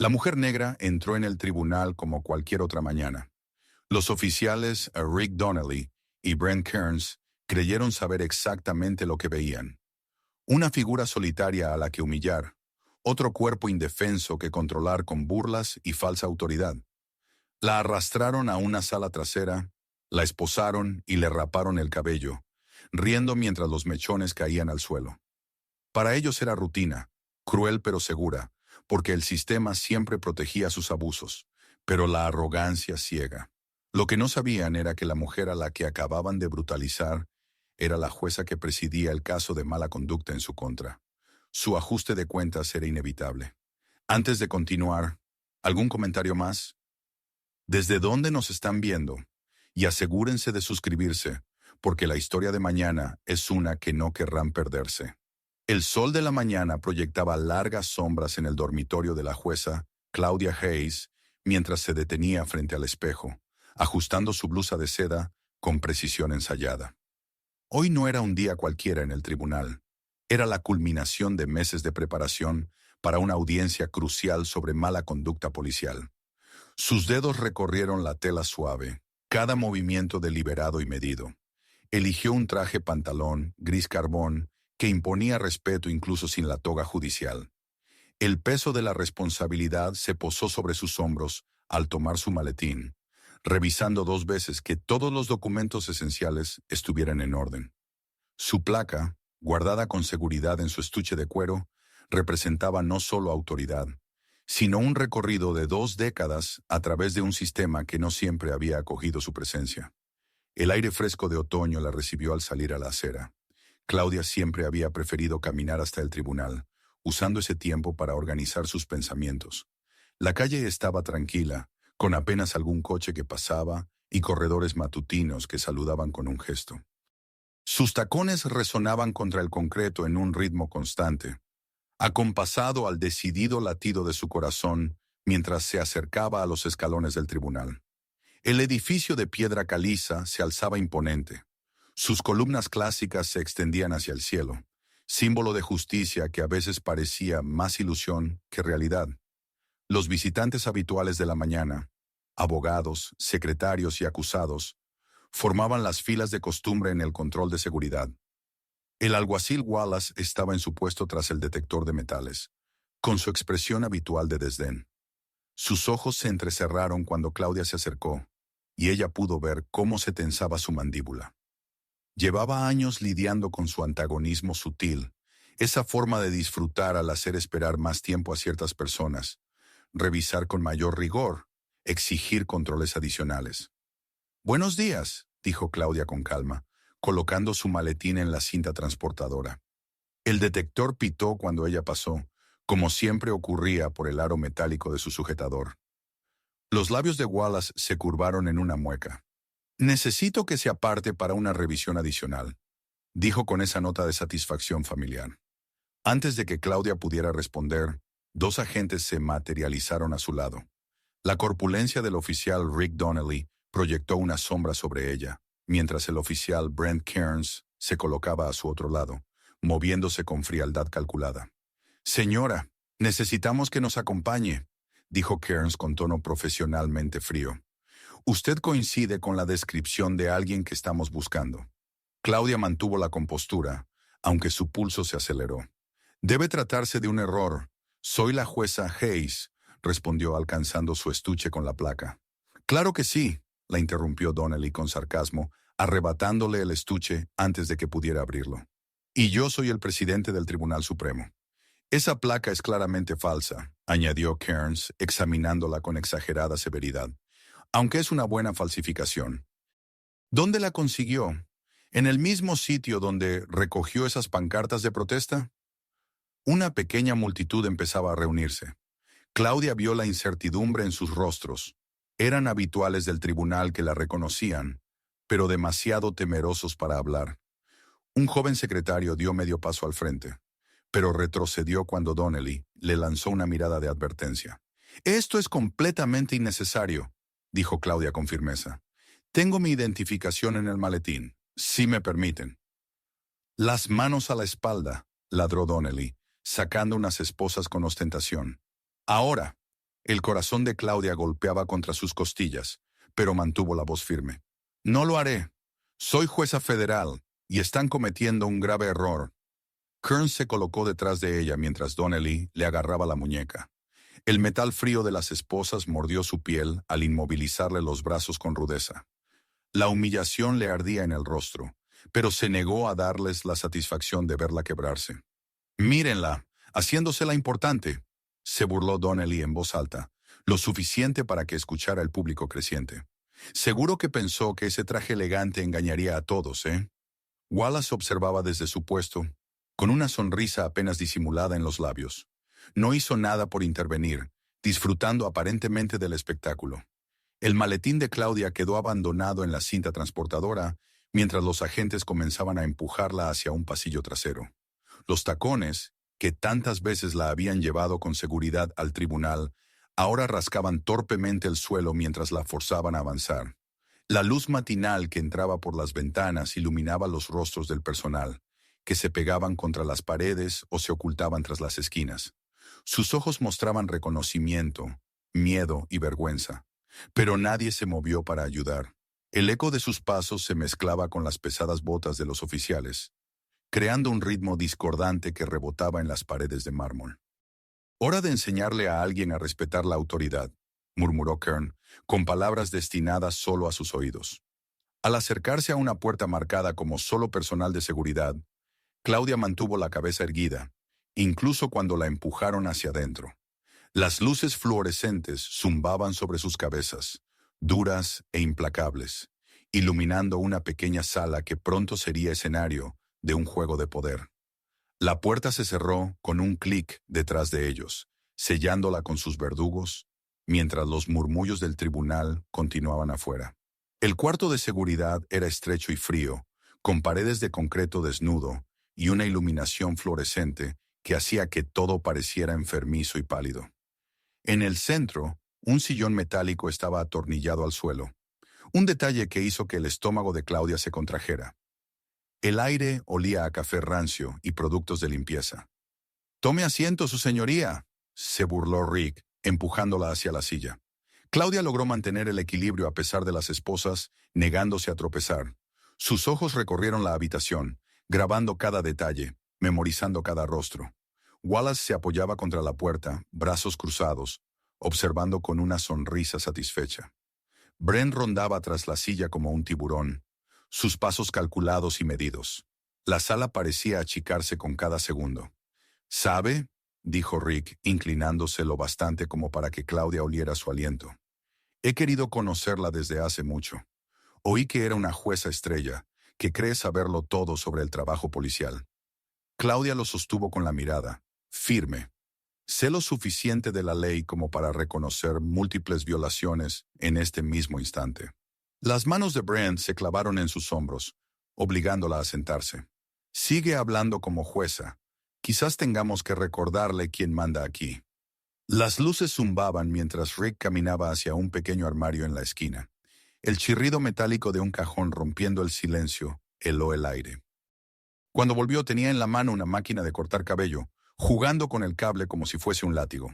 La mujer negra entró en el tribunal como cualquier otra mañana. Los oficiales Rick Donnelly y Brent Kearns creyeron saber exactamente lo que veían. Una figura solitaria a la que humillar, otro cuerpo indefenso que controlar con burlas y falsa autoridad. La arrastraron a una sala trasera, la esposaron y le raparon el cabello, riendo mientras los mechones caían al suelo. Para ellos era rutina, cruel pero segura, porque el sistema siempre protegía sus abusos, pero la arrogancia ciega. Lo que no sabían era que la mujer a la que acababan de brutalizar era la jueza que presidía el caso de mala conducta en su contra. Su ajuste de cuentas era inevitable. Antes de continuar, ¿algún comentario más? ¿Desde dónde nos están viendo? Y asegúrense de suscribirse, porque la historia de mañana es una que no querrán perderse. El sol de la mañana proyectaba largas sombras en el dormitorio de la jueza, Claudia Hayes, mientras se detenía frente al espejo, ajustando su blusa de seda con precisión ensayada. Hoy no era un día cualquiera en el tribunal. Era la culminación de meses de preparación para una audiencia crucial sobre mala conducta policial. Sus dedos recorrieron la tela suave, cada movimiento deliberado y medido. Eligió un traje pantalón, gris carbón, que imponía respeto incluso sin la toga judicial. El peso de la responsabilidad se posó sobre sus hombros al tomar su maletín, revisando 2 veces que todos los documentos esenciales estuvieran en orden. Su placa, guardada con seguridad en su estuche de cuero, representaba no solo autoridad, sino un recorrido de 2 décadas a través de un sistema que no siempre había acogido su presencia. El aire fresco de otoño la recibió al salir a la acera. Claudia siempre había preferido caminar hasta el tribunal, usando ese tiempo para organizar sus pensamientos. La calle estaba tranquila, con apenas algún coche que pasaba y corredores matutinos que saludaban con un gesto. Sus tacones resonaban contra el concreto en un ritmo constante, acompasado al decidido latido de su corazón mientras se acercaba a los escalones del tribunal. El edificio de piedra caliza se alzaba imponente. Sus columnas clásicas se extendían hacia el cielo, símbolo de justicia que a veces parecía más ilusión que realidad. Los visitantes habituales de la mañana, abogados, secretarios y acusados, formaban las filas de costumbre en el control de seguridad. El alguacil Wallace estaba en su puesto tras el detector de metales, con su expresión habitual de desdén. Sus ojos se entrecerraron cuando Claudia se acercó, y ella pudo ver cómo se tensaba su mandíbula. Llevaba años lidiando con su antagonismo sutil, esa forma de disfrutar al hacer esperar más tiempo a ciertas personas, revisar con mayor rigor, exigir controles adicionales. «Buenos días», dijo Claudia con calma, colocando su maletín en la cinta transportadora. El detector pitó cuando ella pasó, como siempre ocurría por el aro metálico de su sujetador. Los labios de Wallace se curvaron en una mueca. «Necesito que se aparte para una revisión adicional», dijo con esa nota de satisfacción familiar. Antes de que Claudia pudiera responder, 2 agentes se materializaron a su lado. La corpulencia del oficial Rick Donnelly proyectó una sombra sobre ella, mientras el oficial Brent Kearns se colocaba a su otro lado, moviéndose con frialdad calculada. «Señora, necesitamos que nos acompañe», dijo Kearns con tono profesionalmente frío. «Usted coincide con la descripción de alguien que estamos buscando». Claudia mantuvo la compostura, aunque su pulso se aceleró. «Debe tratarse de un error. Soy la jueza Hayes», respondió alcanzando su estuche con la placa. «Claro que sí», la interrumpió Donnelly con sarcasmo, arrebatándole el estuche antes de que pudiera abrirlo. «Y yo soy el presidente del Tribunal Supremo». «Esa placa es claramente falsa», añadió Kearns, examinándola con exagerada severidad, «aunque es una buena falsificación». «¿Dónde la consiguió? ¿En el mismo sitio donde recogió esas pancartas de protesta?» Una pequeña multitud empezaba a reunirse. Claudia vio la incertidumbre en sus rostros. Eran habituales del tribunal que la reconocían, pero demasiado temerosos para hablar. Un joven secretario dio medio paso al frente, pero retrocedió cuando Donnelly le lanzó una mirada de advertencia. «Esto es completamente innecesario», dijo Claudia con firmeza. «Tengo mi identificación en el maletín, si me permiten». «Las manos a la espalda», ladró Donnelly, sacando unas esposas con ostentación. «Ahora». El corazón de Claudia golpeaba contra sus costillas, pero mantuvo la voz firme. No lo haré. Soy jueza federal, y están cometiendo un grave error. Kearns se colocó detrás de ella mientras Donnelly le agarraba la muñeca. El metal frío de las esposas mordió su piel al inmovilizarle los brazos con rudeza. La humillación le ardía en el rostro, pero se negó a darles la satisfacción de verla quebrarse. Mírenla, haciéndosela importante, se burló Donnelly en voz alta, lo suficiente para que escuchara el público creciente. Seguro que pensó que ese traje elegante engañaría a todos, ¿eh? Wallace observaba desde su puesto, con una sonrisa apenas disimulada en los labios. No hizo nada por intervenir, disfrutando aparentemente del espectáculo. El maletín de Claudia quedó abandonado en la cinta transportadora, mientras los agentes comenzaban a empujarla hacia un pasillo trasero. Los tacones, que tantas veces la habían llevado con seguridad al tribunal, ahora rascaban torpemente el suelo mientras la forzaban a avanzar. La luz matinal que entraba por las ventanas iluminaba los rostros del personal, que se pegaban contra las paredes o se ocultaban tras las esquinas. Sus ojos mostraban reconocimiento, miedo y vergüenza, pero nadie se movió para ayudar. El eco de sus pasos se mezclaba con las pesadas botas de los oficiales, creando un ritmo discordante que rebotaba en las paredes de mármol. «Hora de enseñarle a alguien a respetar la autoridad», murmuró Kern, con palabras destinadas solo a sus oídos. Al acercarse a una puerta marcada como solo personal de seguridad, Claudia mantuvo la cabeza erguida, incluso cuando la empujaron hacia adentro. Las luces fluorescentes zumbaban sobre sus cabezas, duras e implacables, iluminando una pequeña sala que pronto sería escenario de un juego de poder. La puerta se cerró con un clic detrás de ellos, sellándola con sus verdugos, mientras los murmullos del tribunal continuaban afuera. El cuarto de seguridad era estrecho y frío, con paredes de concreto desnudo y una iluminación fluorescente que hacía que todo pareciera enfermizo y pálido. En el centro, un sillón metálico estaba atornillado al suelo, un detalle que hizo que el estómago de Claudia se contrajera. El aire olía a café rancio y productos de limpieza. «Tome asiento, su señoría», se burló Rick, empujándola hacia la silla. Claudia logró mantener el equilibrio a pesar de las esposas, negándose a tropezar. Sus ojos recorrieron la habitación, grabando cada detalle, memorizando cada rostro. Wallace se apoyaba contra la puerta, brazos cruzados, observando con una sonrisa satisfecha. Brent rondaba tras la silla como un tiburón, sus pasos calculados y medidos. La sala parecía achicarse con cada segundo. «¿Sabe?», dijo Rick, inclinándose lo bastante como para que Claudia oliera su aliento. «He querido conocerla desde hace mucho. Oí que era una jueza estrella, que cree saberlo todo sobre el trabajo policial». Claudia lo sostuvo con la mirada, firme. «Sé lo suficiente de la ley como para reconocer múltiples violaciones en este mismo instante». Las manos de Brent se clavaron en sus hombros, obligándola a sentarse. «Sigue hablando como jueza. Quizás tengamos que recordarle quién manda aquí». Las luces zumbaban mientras Rick caminaba hacia un pequeño armario en la esquina. El chirrido metálico de un cajón rompiendo el silencio heló el aire. Cuando volvió tenía en la mano una máquina de cortar cabello, jugando con el cable como si fuese un látigo.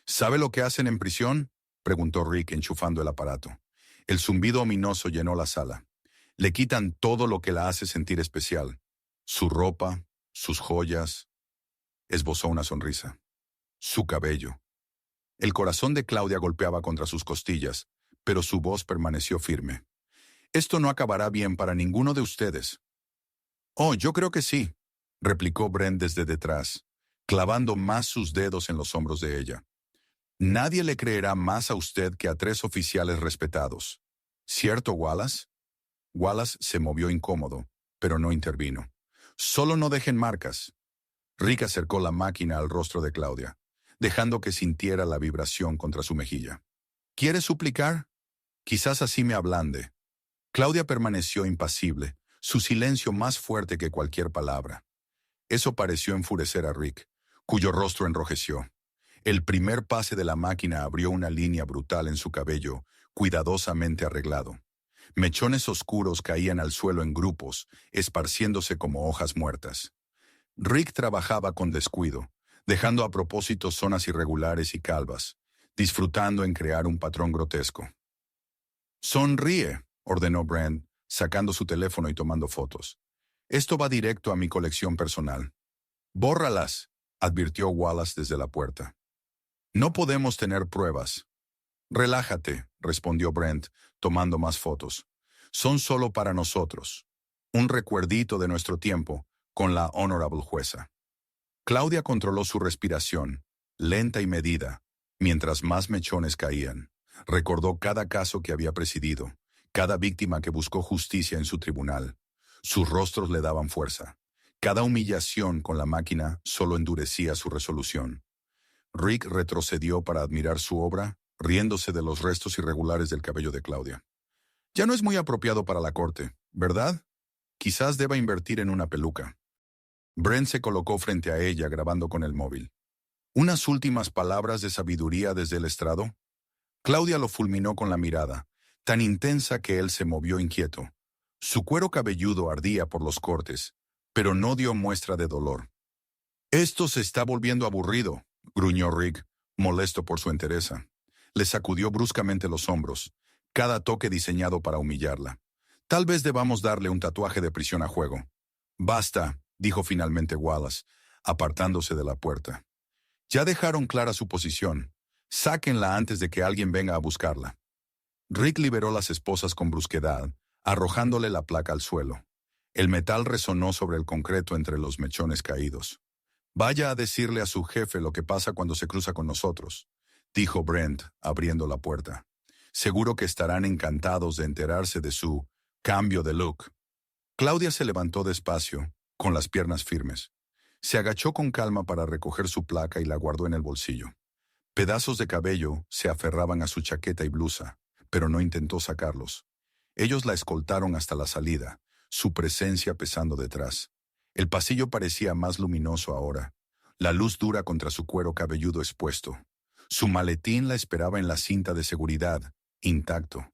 «¿Sabe lo que hacen en prisión?», preguntó Rick enchufando el aparato. El zumbido ominoso llenó la sala. Le quitan todo lo que la hace sentir especial. Su ropa, sus joyas. Esbozó una sonrisa. Su cabello. El corazón de Claudia golpeaba contra sus costillas, pero su voz permaneció firme. «Esto no acabará bien para ninguno de ustedes». «Oh, yo creo que sí», replicó Brent desde detrás, clavando más sus dedos en los hombros de ella. «Nadie le creerá más a usted que a 3 oficiales respetados. ¿Cierto, Wallace?» Wallace se movió incómodo, pero no intervino. «Solo no dejen marcas». Rick acercó la máquina al rostro de Claudia, dejando que sintiera la vibración contra su mejilla. «¿Quiere suplicar? Quizás así me ablande». Claudia permaneció impasible, su silencio más fuerte que cualquier palabra. Eso pareció enfurecer a Rick, cuyo rostro enrojeció. El primer pase de la máquina abrió una línea brutal en su cabello, cuidadosamente arreglado. Mechones oscuros caían al suelo en grupos, esparciéndose como hojas muertas. Rick trabajaba con descuido, dejando a propósito zonas irregulares y calvas, disfrutando en crear un patrón grotesco. «Sonríe», ordenó Brent, sacando su teléfono y tomando fotos. «Esto va directo a mi colección personal». «Bórralas», advirtió Wallace desde la puerta. «No podemos tener pruebas». «Relájate», respondió Brent, tomando más fotos. «Son solo para nosotros. Un recuerdito de nuestro tiempo con la honorable jueza». Claudia controló su respiración, lenta y medida, mientras más mechones caían. Recordó cada caso que había presidido, cada víctima que buscó justicia en su tribunal. Sus rostros le daban fuerza. Cada humillación con la máquina solo endurecía su resolución. Rick retrocedió para admirar su obra, riéndose de los restos irregulares del cabello de Claudia. «Ya no es muy apropiado para la corte, ¿verdad? Quizás deba invertir en una peluca». Brent se colocó frente a ella grabando con el móvil. «¿Unas últimas palabras de sabiduría desde el estrado?» Claudia lo fulminó con la mirada, tan intensa que él se movió inquieto. Su cuero cabelludo ardía por los cortes, pero no dio muestra de dolor. «Esto se está volviendo aburrido», gruñó Rick, molesto por su entereza. Le sacudió bruscamente los hombros, cada toque diseñado para humillarla. «Tal vez debamos darle un tatuaje de prisión a juego». «Basta», dijo finalmente Wallace, apartándose de la puerta. «Ya dejaron clara su posición. Sáquenla antes de que alguien venga a buscarla». Rick liberó las esposas con brusquedad, arrojándole la placa al suelo. El metal resonó sobre el concreto entre los mechones caídos. «Vaya a decirle a su jefe lo que pasa cuando se cruza con nosotros», dijo Brent, abriendo la puerta. «Seguro que estarán encantados de enterarse de su cambio de look». Claudia se levantó despacio, con las piernas firmes. Se agachó con calma para recoger su placa y la guardó en el bolsillo. Pedazos de cabello se aferraban a su chaqueta y blusa, pero no intentó sacarlos. Ellos la escoltaron hasta la salida, su presencia pesando detrás. El pasillo parecía más luminoso ahora, la luz dura contra su cuero cabelludo expuesto. Su maletín la esperaba en la cinta de seguridad, intacto.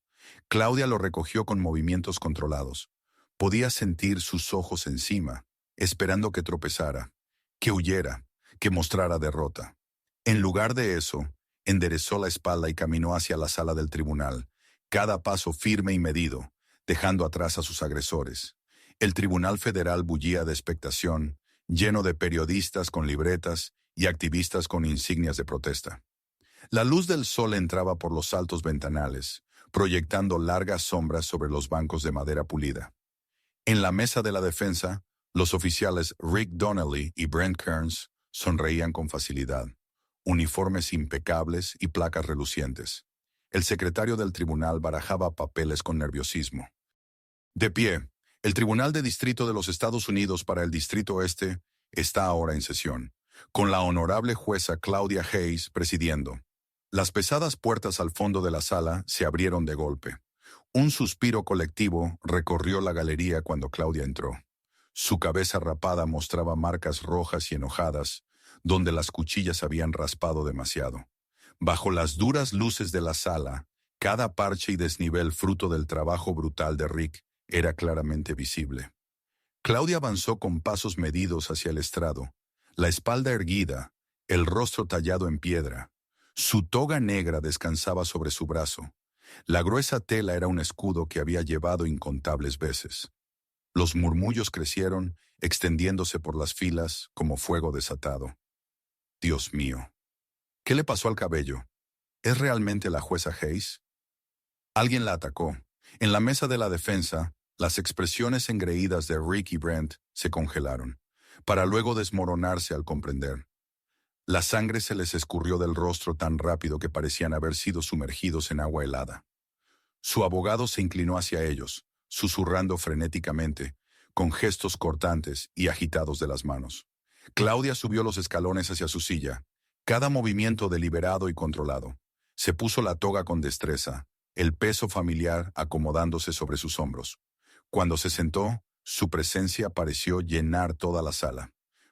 Claudia lo recogió con movimientos controlados. Podía sentir sus ojos encima, esperando que tropezara, que huyera, que mostrara derrota. En lugar de eso, enderezó la espalda y caminó hacia la sala del tribunal, cada paso firme y medido, dejando atrás a sus agresores. El Tribunal Federal bullía de expectación, lleno de periodistas con libretas y activistas con insignias de protesta. La luz del sol entraba por los altos ventanales, proyectando largas sombras sobre los bancos de madera pulida. En la mesa de la defensa, los oficiales Rick Donnelly y Brent Kearns sonreían con facilidad, uniformes impecables y placas relucientes. El secretario del tribunal barajaba papeles con nerviosismo. «De pie, el Tribunal de Distrito de los Estados Unidos para el Distrito Este está ahora en sesión, con la honorable jueza Claudia Hayes presidiendo». Las pesadas puertas al fondo de la sala se abrieron de golpe. Un suspiro colectivo recorrió la galería cuando Claudia entró. Su cabeza rapada mostraba marcas rojas y enojadas, donde las cuchillas habían raspado demasiado. Bajo las duras luces de la sala, cada parche y desnivel fruto del trabajo brutal de Rick era claramente visible. Claudia avanzó con pasos medidos hacia el estrado, la espalda erguida, el rostro tallado en piedra. Su toga negra descansaba sobre su brazo. La gruesa tela era un escudo que había llevado incontables veces. Los murmullos crecieron, extendiéndose por las filas como fuego desatado. «Dios mío, ¿qué le pasó al cabello? ¿Es realmente la jueza Hayes?» Alguien la atacó. En la mesa de la defensa, las expresiones engreídas de Rick y Brent se congelaron, para luego desmoronarse al comprender. La sangre se les escurrió del rostro tan rápido que parecían haber sido sumergidos en agua helada. Su abogado se inclinó hacia ellos, susurrando frenéticamente, con gestos cortantes y agitados de las manos. Claudia subió los escalones hacia su silla, cada movimiento deliberado y controlado. Se puso la toga con destreza, el peso familiar acomodándose sobre sus hombros. Cuando se sentó, su presencia pareció llenar toda la sala.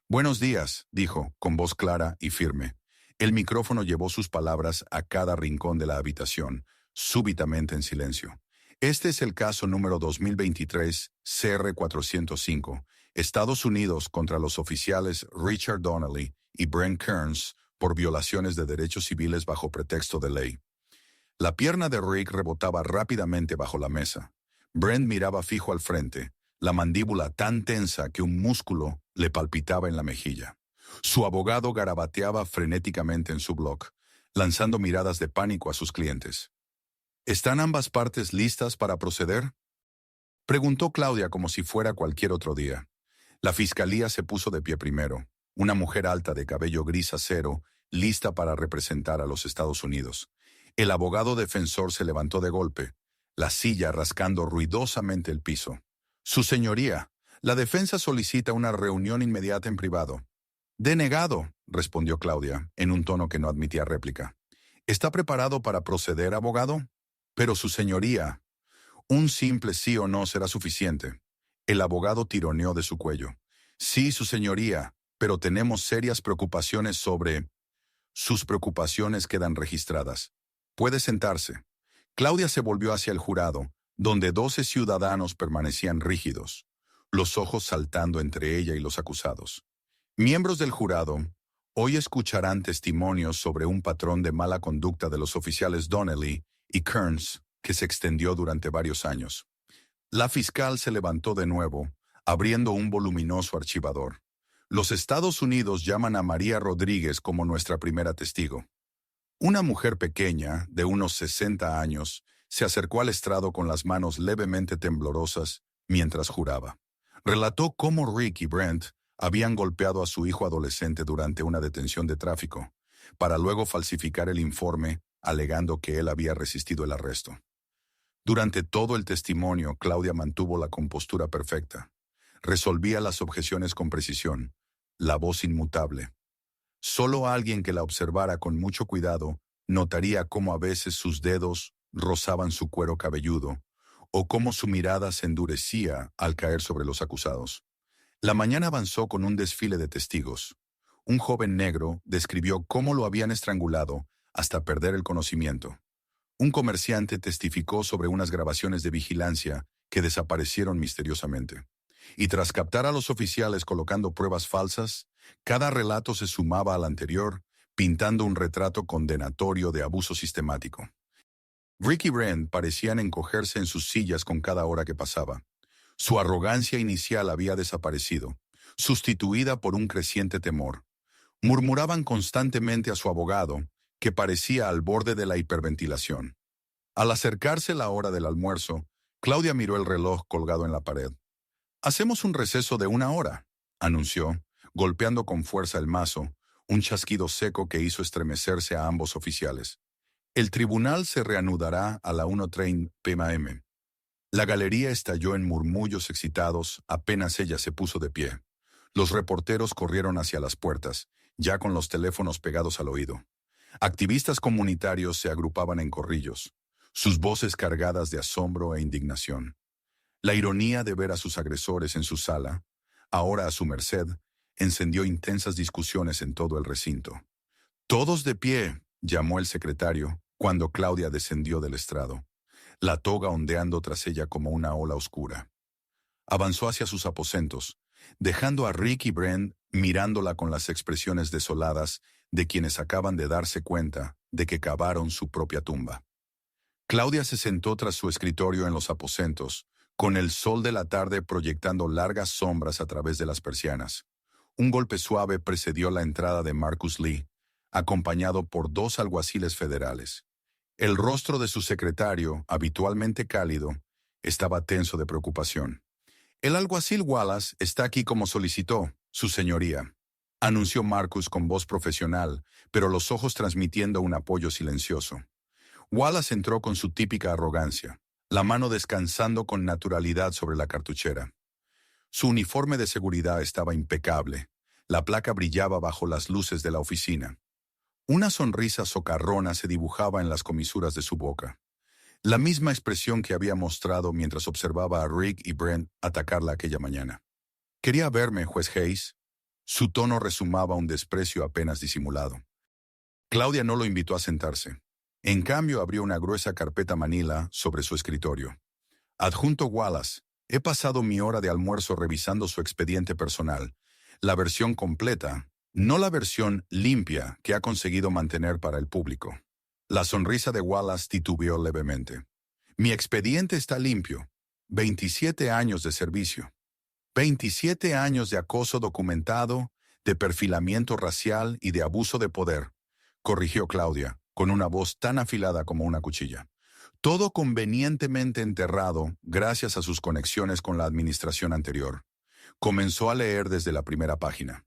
«Buenos días», dijo, con voz clara y firme. El micrófono llevó sus palabras a cada rincón de la habitación, súbitamente en silencio. «Este es el caso número 2023, CR 405, Estados Unidos contra los oficiales Richard Donnelly y Brent Kearns por violaciones de derechos civiles bajo pretexto de ley. La pierna de Rick rebotaba rápidamente bajo la mesa. Brent miraba fijo al frente, la mandíbula tan tensa que un músculo le palpitaba en la mejilla. Su abogado garabateaba frenéticamente en su blog, lanzando miradas de pánico a sus clientes. ¿Están ambas partes listas para proceder?, preguntó Claudia como si fuera cualquier otro día. La fiscalía se puso de pie primero, una mujer alta de cabello gris acero, lista para representar a los Estados Unidos. El abogado defensor se levantó de golpe, la silla rascando ruidosamente el piso. Su señoría, la defensa solicita una reunión inmediata en privado. Denegado, respondió Claudia, en un tono que no admitía réplica. ¿Está preparado para proceder, abogado? Pero su señoría, un simple sí o no será suficiente. El abogado tironeó de su cuello. Sí, su señoría, pero tenemos serias preocupaciones sobre... Sus preocupaciones quedan registradas. Puede sentarse. Claudia se volvió hacia el jurado, donde 12 ciudadanos permanecían rígidos, los ojos saltando entre ella y los acusados. Miembros del jurado, hoy escucharán testimonios sobre un patrón de mala conducta de los oficiales Donnelly y Kearns que se extendió durante varios años. La fiscal se levantó de nuevo, abriendo un voluminoso archivador. Los Estados Unidos llaman a María Rodríguez como nuestra primera testigo. Una mujer pequeña, de unos 60 años, se acercó al estrado con las manos levemente temblorosas mientras juraba. Relató cómo Rick y Brent habían golpeado a su hijo adolescente durante una detención de tráfico, para luego falsificar el informe, alegando que él había resistido el arresto. Durante todo el testimonio, Claudia mantuvo la compostura perfecta. Resolvía las objeciones con precisión, la voz inmutable. Solo alguien que la observara con mucho cuidado notaría cómo a veces sus dedos rozaban su cuero cabelludo o cómo su mirada se endurecía al caer sobre los acusados. La mañana avanzó con un desfile de testigos. Un joven negro describió cómo lo habían estrangulado hasta perder el conocimiento. Un comerciante testificó sobre unas grabaciones de vigilancia que desaparecieron misteriosamente. Y tras captar a los oficiales colocando pruebas falsas, cada relato se sumaba al anterior, pintando un retrato condenatorio de abuso sistemático. Rick y Brent parecían encogerse en sus sillas con cada hora que pasaba. Su arrogancia inicial había desaparecido, sustituida por un creciente temor. Murmuraban constantemente a su abogado, que parecía al borde de la hiperventilación. Al acercarse la hora del almuerzo, Claudia miró el reloj colgado en la pared. «Hacemos un receso de 1 hora», anunció, golpeando con fuerza el mazo, un chasquido seco que hizo estremecerse a ambos oficiales. «El tribunal se reanudará a la 1:30 p.m. La galería estalló en murmullos excitados apenas ella se puso de pie. Los reporteros corrieron hacia las puertas, ya con los teléfonos pegados al oído. Activistas comunitarios se agrupaban en corrillos, sus voces cargadas de asombro e indignación. La ironía de ver a sus agresores en su sala, ahora a su merced, encendió intensas discusiones en todo el recinto. «Todos de pie», llamó el secretario, cuando Claudia descendió del estrado, la toga ondeando tras ella como una ola oscura. Avanzó hacia sus aposentos, dejando a Rick y Brent mirándola con las expresiones desoladas de quienes acaban de darse cuenta de que cavaron su propia tumba. Claudia se sentó tras su escritorio en los aposentos, con el sol de la tarde proyectando largas sombras a través de las persianas. Un golpe suave precedió la entrada de Marcus Lee, acompañado por 2 alguaciles federales. El rostro de su secretario, habitualmente cálido, estaba tenso de preocupación. «El alguacil Wallace está aquí como solicitó, su señoría», anunció Marcus con voz profesional, pero los ojos transmitiendo un apoyo silencioso. Wallace entró con su típica arrogancia, la mano descansando con naturalidad sobre la cartuchera. Su uniforme de seguridad estaba impecable, la placa brillaba bajo las luces de la oficina. Una sonrisa socarrona se dibujaba en las comisuras de su boca. La misma expresión que había mostrado mientras observaba a Rick y Brent atacarla aquella mañana. «¿Quería verme, juez Hayes?» Su tono resumaba un desprecio apenas disimulado. Claudia no lo invitó a sentarse. En cambio, abrió una gruesa carpeta manila sobre su escritorio. «Adjunto Wallace, he pasado mi hora de almuerzo revisando su expediente personal. La versión completa, No la versión limpia que ha conseguido mantener para el público. La sonrisa de Wallace titubeó levemente. Mi expediente está limpio. 27 años de servicio. 27 años de acoso documentado, de perfilamiento racial y de abuso de poder, corrigió Claudia, con una voz tan afilada como una cuchilla. Todo convenientemente enterrado gracias a sus conexiones con la administración anterior. Comenzó a leer desde la primera página.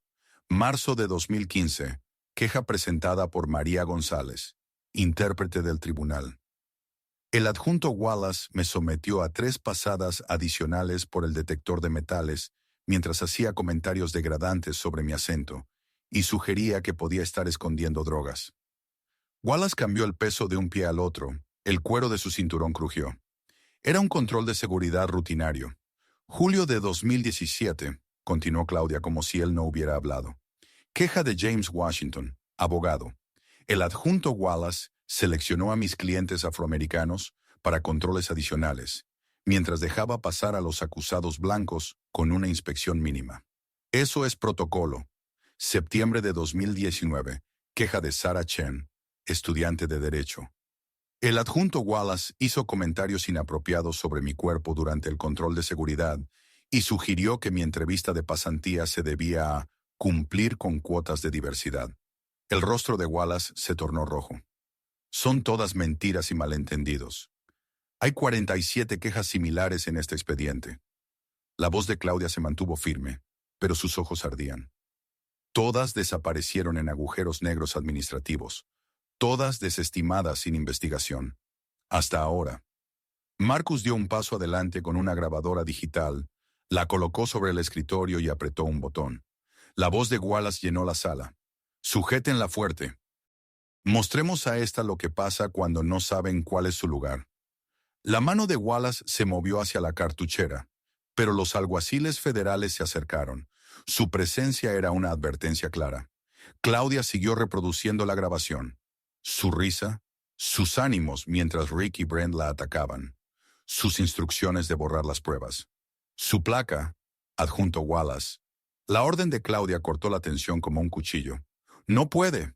Marzo de 2015. Queja presentada por María González, intérprete del tribunal. El adjunto Wallace me sometió a 3 pasadas adicionales por el detector de metales mientras hacía comentarios degradantes sobre mi acento y sugería que podía estar escondiendo drogas. Wallace cambió el peso de un pie al otro. El cuero de su cinturón crujió. Era un control de seguridad rutinario. Julio de 2017, continuó Claudia como si él no hubiera hablado. Queja de James Washington, abogado. El adjunto Wallace seleccionó a mis clientes afroamericanos para controles adicionales, mientras dejaba pasar a los acusados blancos con una inspección mínima. Eso es protocolo. Septiembre de 2019, queja de Sarah Chen, estudiante de Derecho. El adjunto Wallace hizo comentarios inapropiados sobre mi cuerpo durante el control de seguridad y sugirió que mi entrevista de pasantía se debía a cumplir con cuotas de diversidad. El rostro de Wallace se tornó rojo. Son todas mentiras y malentendidos. Hay 47 quejas similares en este expediente. La voz de Claudia se mantuvo firme, pero sus ojos ardían. Todas desaparecieron en agujeros negros administrativos. Todas desestimadas sin investigación. Hasta ahora. Marcus dio un paso adelante con una grabadora digital, la colocó sobre el escritorio y apretó un botón. La voz de Wallace llenó la sala. Sujétenla fuerte. Mostremos a esta lo que pasa cuando no saben cuál es su lugar. La mano de Wallace se movió hacia la cartuchera, pero los alguaciles federales se acercaron. Su presencia era una advertencia clara. Claudia siguió reproduciendo la grabación. Su risa, sus ánimos mientras Rick y Brent la atacaban. Sus instrucciones de borrar las pruebas. Su placa, adjunto Wallace. La orden de Claudia cortó la tensión como un cuchillo. No puede.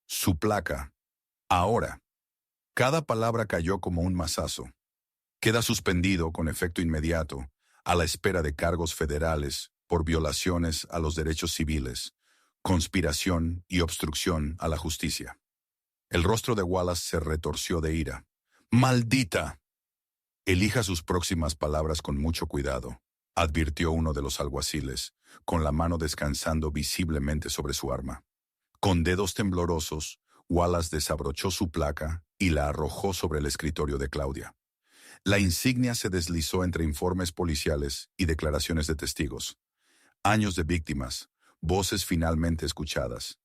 Su placa. Ahora. Cada palabra cayó como un mazazo. Queda suspendido con efecto inmediato, a la espera de cargos federales por violaciones a los derechos civiles, conspiración y obstrucción a la justicia. El rostro de Wallace se retorció de ira. ¡Maldita! Elija sus próximas palabras con mucho cuidado, advirtió uno de los alguaciles, con la mano descansando visiblemente sobre su arma. Con dedos temblorosos, Wallace desabrochó su placa y la arrojó sobre el escritorio de Claudia. La insignia se deslizó entre informes policiales y declaraciones de testigos. Años de víctimas, voces finalmente escuchadas.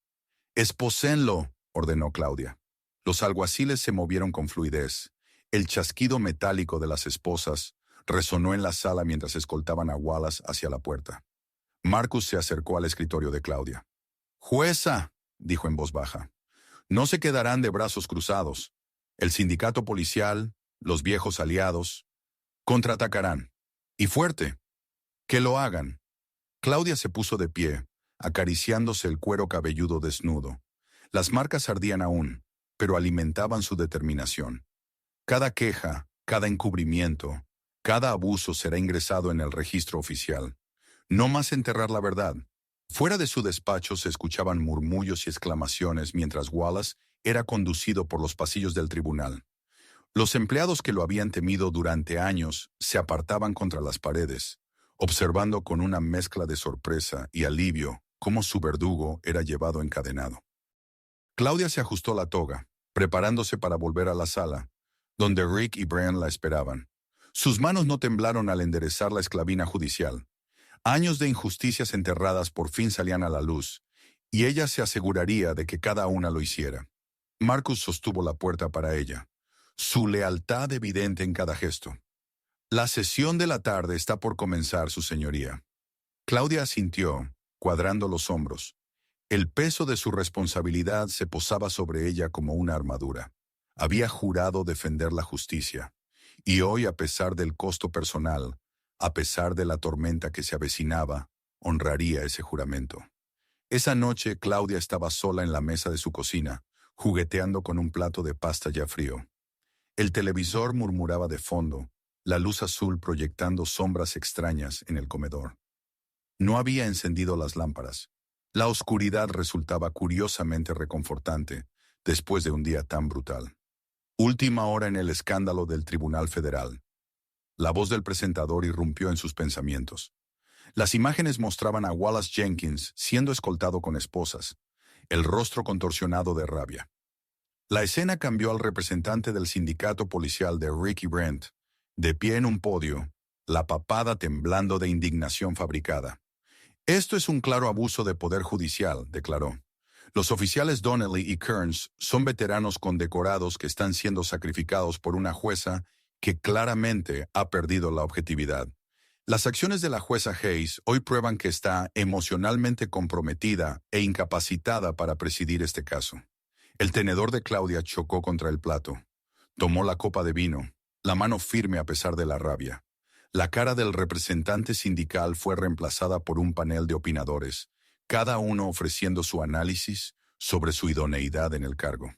«Esposénlo», ordenó Claudia. Los alguaciles se movieron con fluidez. El chasquido metálico de las esposas resonó en la sala mientras escoltaban a Wallace hacia la puerta. Marcus se acercó al escritorio de Claudia. «Jueza», dijo en voz baja, «no se quedarán de brazos cruzados. El sindicato policial, los viejos aliados, contraatacarán. Y fuerte. Que lo hagan». Claudia se puso de pie, acariciándose el cuero cabelludo desnudo. Las marcas ardían aún, pero alimentaban su determinación. Cada queja, cada encubrimiento, cada abuso será ingresado en el registro oficial. No más enterrar la verdad. Fuera de su despacho se escuchaban murmullos y exclamaciones mientras Wallace era conducido por los pasillos del tribunal. Los empleados que lo habían temido durante años se apartaban contra las paredes, observando con una mezcla de sorpresa y alivio cómo su verdugo era llevado encadenado. Claudia se ajustó la toga, preparándose para volver a la sala, donde Rick y Brian la esperaban. Sus manos no temblaron al enderezar la esclavina judicial. Años de injusticias enterradas por fin salían a la luz, y ella se aseguraría de que cada una lo hiciera. Marcus sostuvo la puerta para ella, su lealtad evidente en cada gesto. «La sesión de la tarde está por comenzar, su señoría». Claudia asintió, cuadrando los hombros. El peso de su responsabilidad se posaba sobre ella como una armadura. Había jurado defender la justicia, y hoy, a pesar del costo personal, a pesar de la tormenta que se avecinaba, honraría ese juramento. Esa noche, Claudia estaba sola en la mesa de su cocina, jugueteando con un plato de pasta ya frío. El televisor murmuraba de fondo, la luz azul proyectando sombras extrañas en el comedor. No había encendido las lámparas. La oscuridad resultaba curiosamente reconfortante después de un día tan brutal. Última hora en el escándalo del Tribunal Federal. La voz del presentador irrumpió en sus pensamientos. Las imágenes mostraban a Wallace Jenkins siendo escoltado con esposas, el rostro contorsionado de rabia. La escena cambió al representante del sindicato policial de Ricky Brent, de pie en un podio, la papada temblando de indignación fabricada. Esto es un claro abuso de poder judicial, declaró. Los oficiales Donnelly y Kearns son veteranos condecorados que están siendo sacrificados por una jueza que claramente ha perdido la objetividad. Las acciones de la jueza Hayes hoy prueban que está emocionalmente comprometida e incapacitada para presidir este caso. El tenedor de Claudia chocó contra el plato. Tomó la copa de vino, la mano firme a pesar de la rabia. La cara del representante sindical fue reemplazada por un panel de opinadores, cada uno ofreciendo su análisis sobre su idoneidad en el cargo.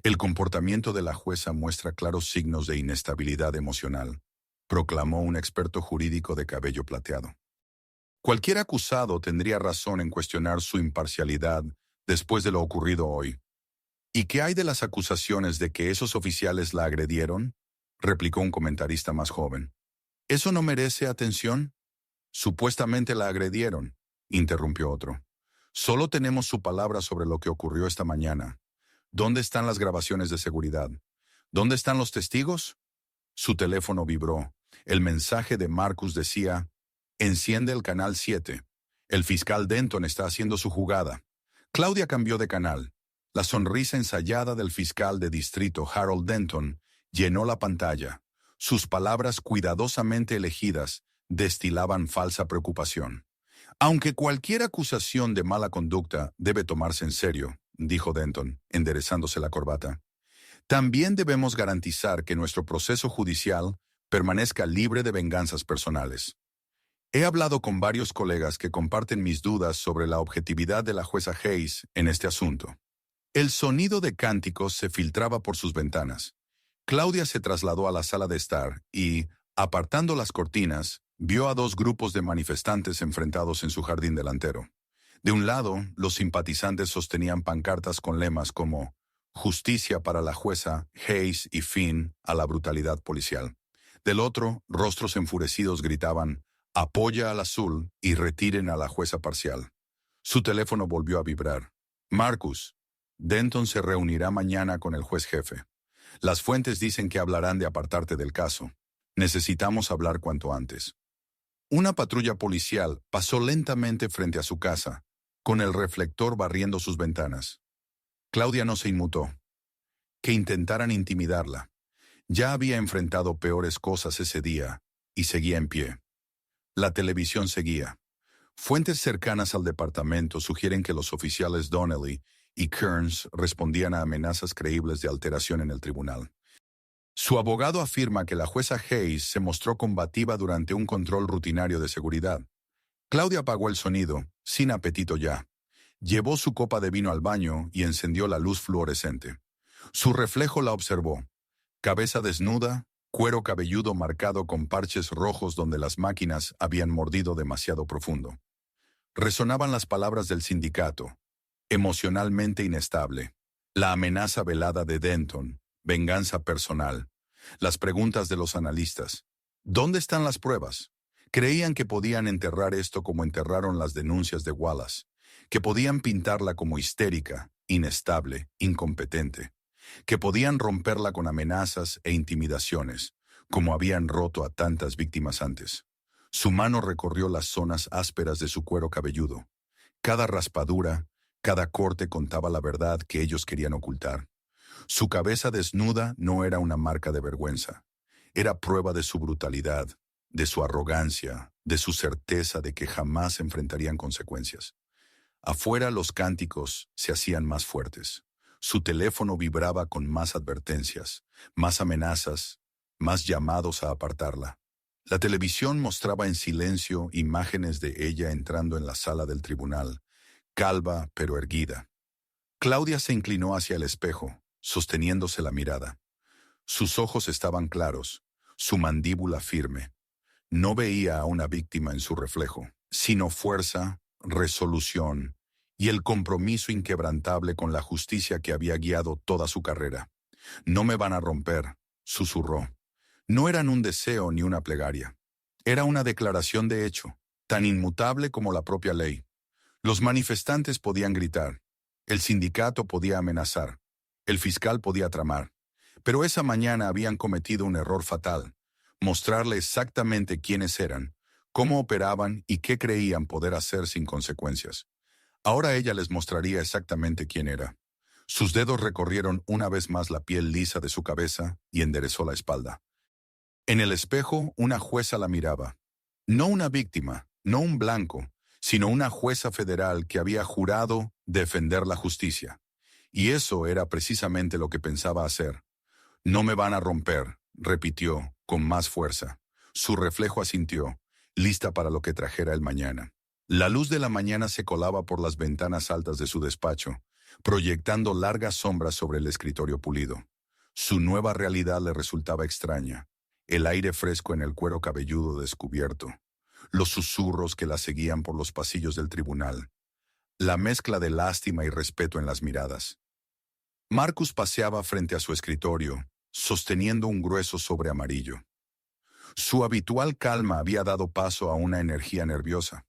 El comportamiento de la jueza muestra claros signos de inestabilidad emocional, proclamó un experto jurídico de cabello plateado. Cualquier acusado tendría razón en cuestionar su imparcialidad después de lo ocurrido hoy. ¿Y qué hay de las acusaciones de que esos oficiales la agredieron?, replicó un comentarista más joven. ¿Eso no merece atención? Supuestamente la agredieron, interrumpió otro. Solo tenemos su palabra sobre lo que ocurrió esta mañana. ¿Dónde están las grabaciones de seguridad? ¿Dónde están los testigos? Su teléfono vibró. El mensaje de Marcus decía: enciende el canal 7. El fiscal Denton está haciendo su jugada. Claudia cambió de canal. La sonrisa ensayada del fiscal de distrito Harold Denton llenó la pantalla. Sus palabras cuidadosamente elegidas destilaban falsa preocupación. Aunque cualquier acusación de mala conducta debe tomarse en serio, dijo Denton, enderezándose la corbata, también debemos garantizar que nuestro proceso judicial permanezca libre de venganzas personales. He hablado con varios colegas que comparten mis dudas sobre la objetividad de la jueza Hayes en este asunto. El sonido de cánticos se filtraba por sus ventanas. Claudia se trasladó a la sala de estar y, apartando las cortinas, vio a dos grupos de manifestantes enfrentados en su jardín delantero. De un lado, los simpatizantes sostenían pancartas con lemas como «Justicia para la jueza Hayes y fin a la brutalidad policial». Del otro, rostros enfurecidos gritaban «Apoya al azul y retiren a la jueza parcial». Su teléfono volvió a vibrar. «Marcus, Denton se reunirá mañana con el juez jefe. Las fuentes dicen que hablarán de apartarte del caso. Necesitamos hablar cuanto antes». Una patrulla policial pasó lentamente frente a su casa, con el reflector barriendo sus ventanas. Claudia no se inmutó. Que intentaran intimidarla. Ya había enfrentado peores cosas ese día, y seguía en pie. La televisión seguía. Fuentes cercanas al departamento sugieren que los oficiales Donnelly y Kearns respondían a amenazas creíbles de alteración en el tribunal. Su abogado afirma que la jueza Hayes se mostró combativa durante un control rutinario de seguridad. Claudia apagó el sonido, sin apetito ya. Llevó su copa de vino al baño y encendió la luz fluorescente. Su reflejo la observó. Cabeza desnuda, cuero cabelludo marcado con parches rojos donde las máquinas habían mordido demasiado profundo. Resonaban las palabras del sindicato. Emocionalmente inestable. La amenaza velada de Denton. Venganza personal. Las preguntas de los analistas. ¿Dónde están las pruebas? Creían que podían enterrar esto como enterraron las denuncias de Wallace, que podían pintarla como histérica, inestable, incompetente, que podían romperla con amenazas e intimidaciones, como habían roto a tantas víctimas antes. Su mano recorrió las zonas ásperas de su cuero cabelludo. Cada raspadura, cada corte contaba la verdad que ellos querían ocultar. Su cabeza desnuda no era una marca de vergüenza. Era prueba de su brutalidad, de su arrogancia, de su certeza de que jamás enfrentarían consecuencias. Afuera los cánticos se hacían más fuertes. Su teléfono vibraba con más advertencias, más amenazas, más llamados a apartarla. La televisión mostraba en silencio imágenes de ella entrando en la sala del tribunal, calva pero erguida. Claudia se inclinó hacia el espejo, sosteniéndose la mirada. Sus ojos estaban claros, su mandíbula firme. No veía a una víctima en su reflejo, sino fuerza, resolución y el compromiso inquebrantable con la justicia que había guiado toda su carrera. No me van a romper, susurró. No eran un deseo ni una plegaria. Era una declaración de hecho, tan inmutable como la propia ley. Los manifestantes podían gritar, el sindicato podía amenazar, el fiscal podía tramar, pero esa mañana habían cometido un error fatal, mostrarle exactamente quiénes eran, cómo operaban y qué creían poder hacer sin consecuencias. Ahora ella les mostraría exactamente quién era. Sus dedos recorrieron una vez más la piel lisa de su cabeza y enderezó la espalda. En el espejo, una jueza la miraba. No una víctima, no un blanco, sino una jueza federal que había jurado defender la justicia. Y eso era precisamente lo que pensaba hacer. No me van a romper, repitió, con más fuerza. Su reflejo asintió, lista para lo que trajera el mañana. La luz de la mañana se colaba por las ventanas altas de su despacho, proyectando largas sombras sobre el escritorio pulido. Su nueva realidad le resultaba extraña. El aire fresco en el cuero cabelludo descubierto, los susurros que la seguían por los pasillos del tribunal, la mezcla de lástima y respeto en las miradas. Marcus paseaba frente a su escritorio, sosteniendo un grueso sobre amarillo. Su habitual calma había dado paso a una energía nerviosa.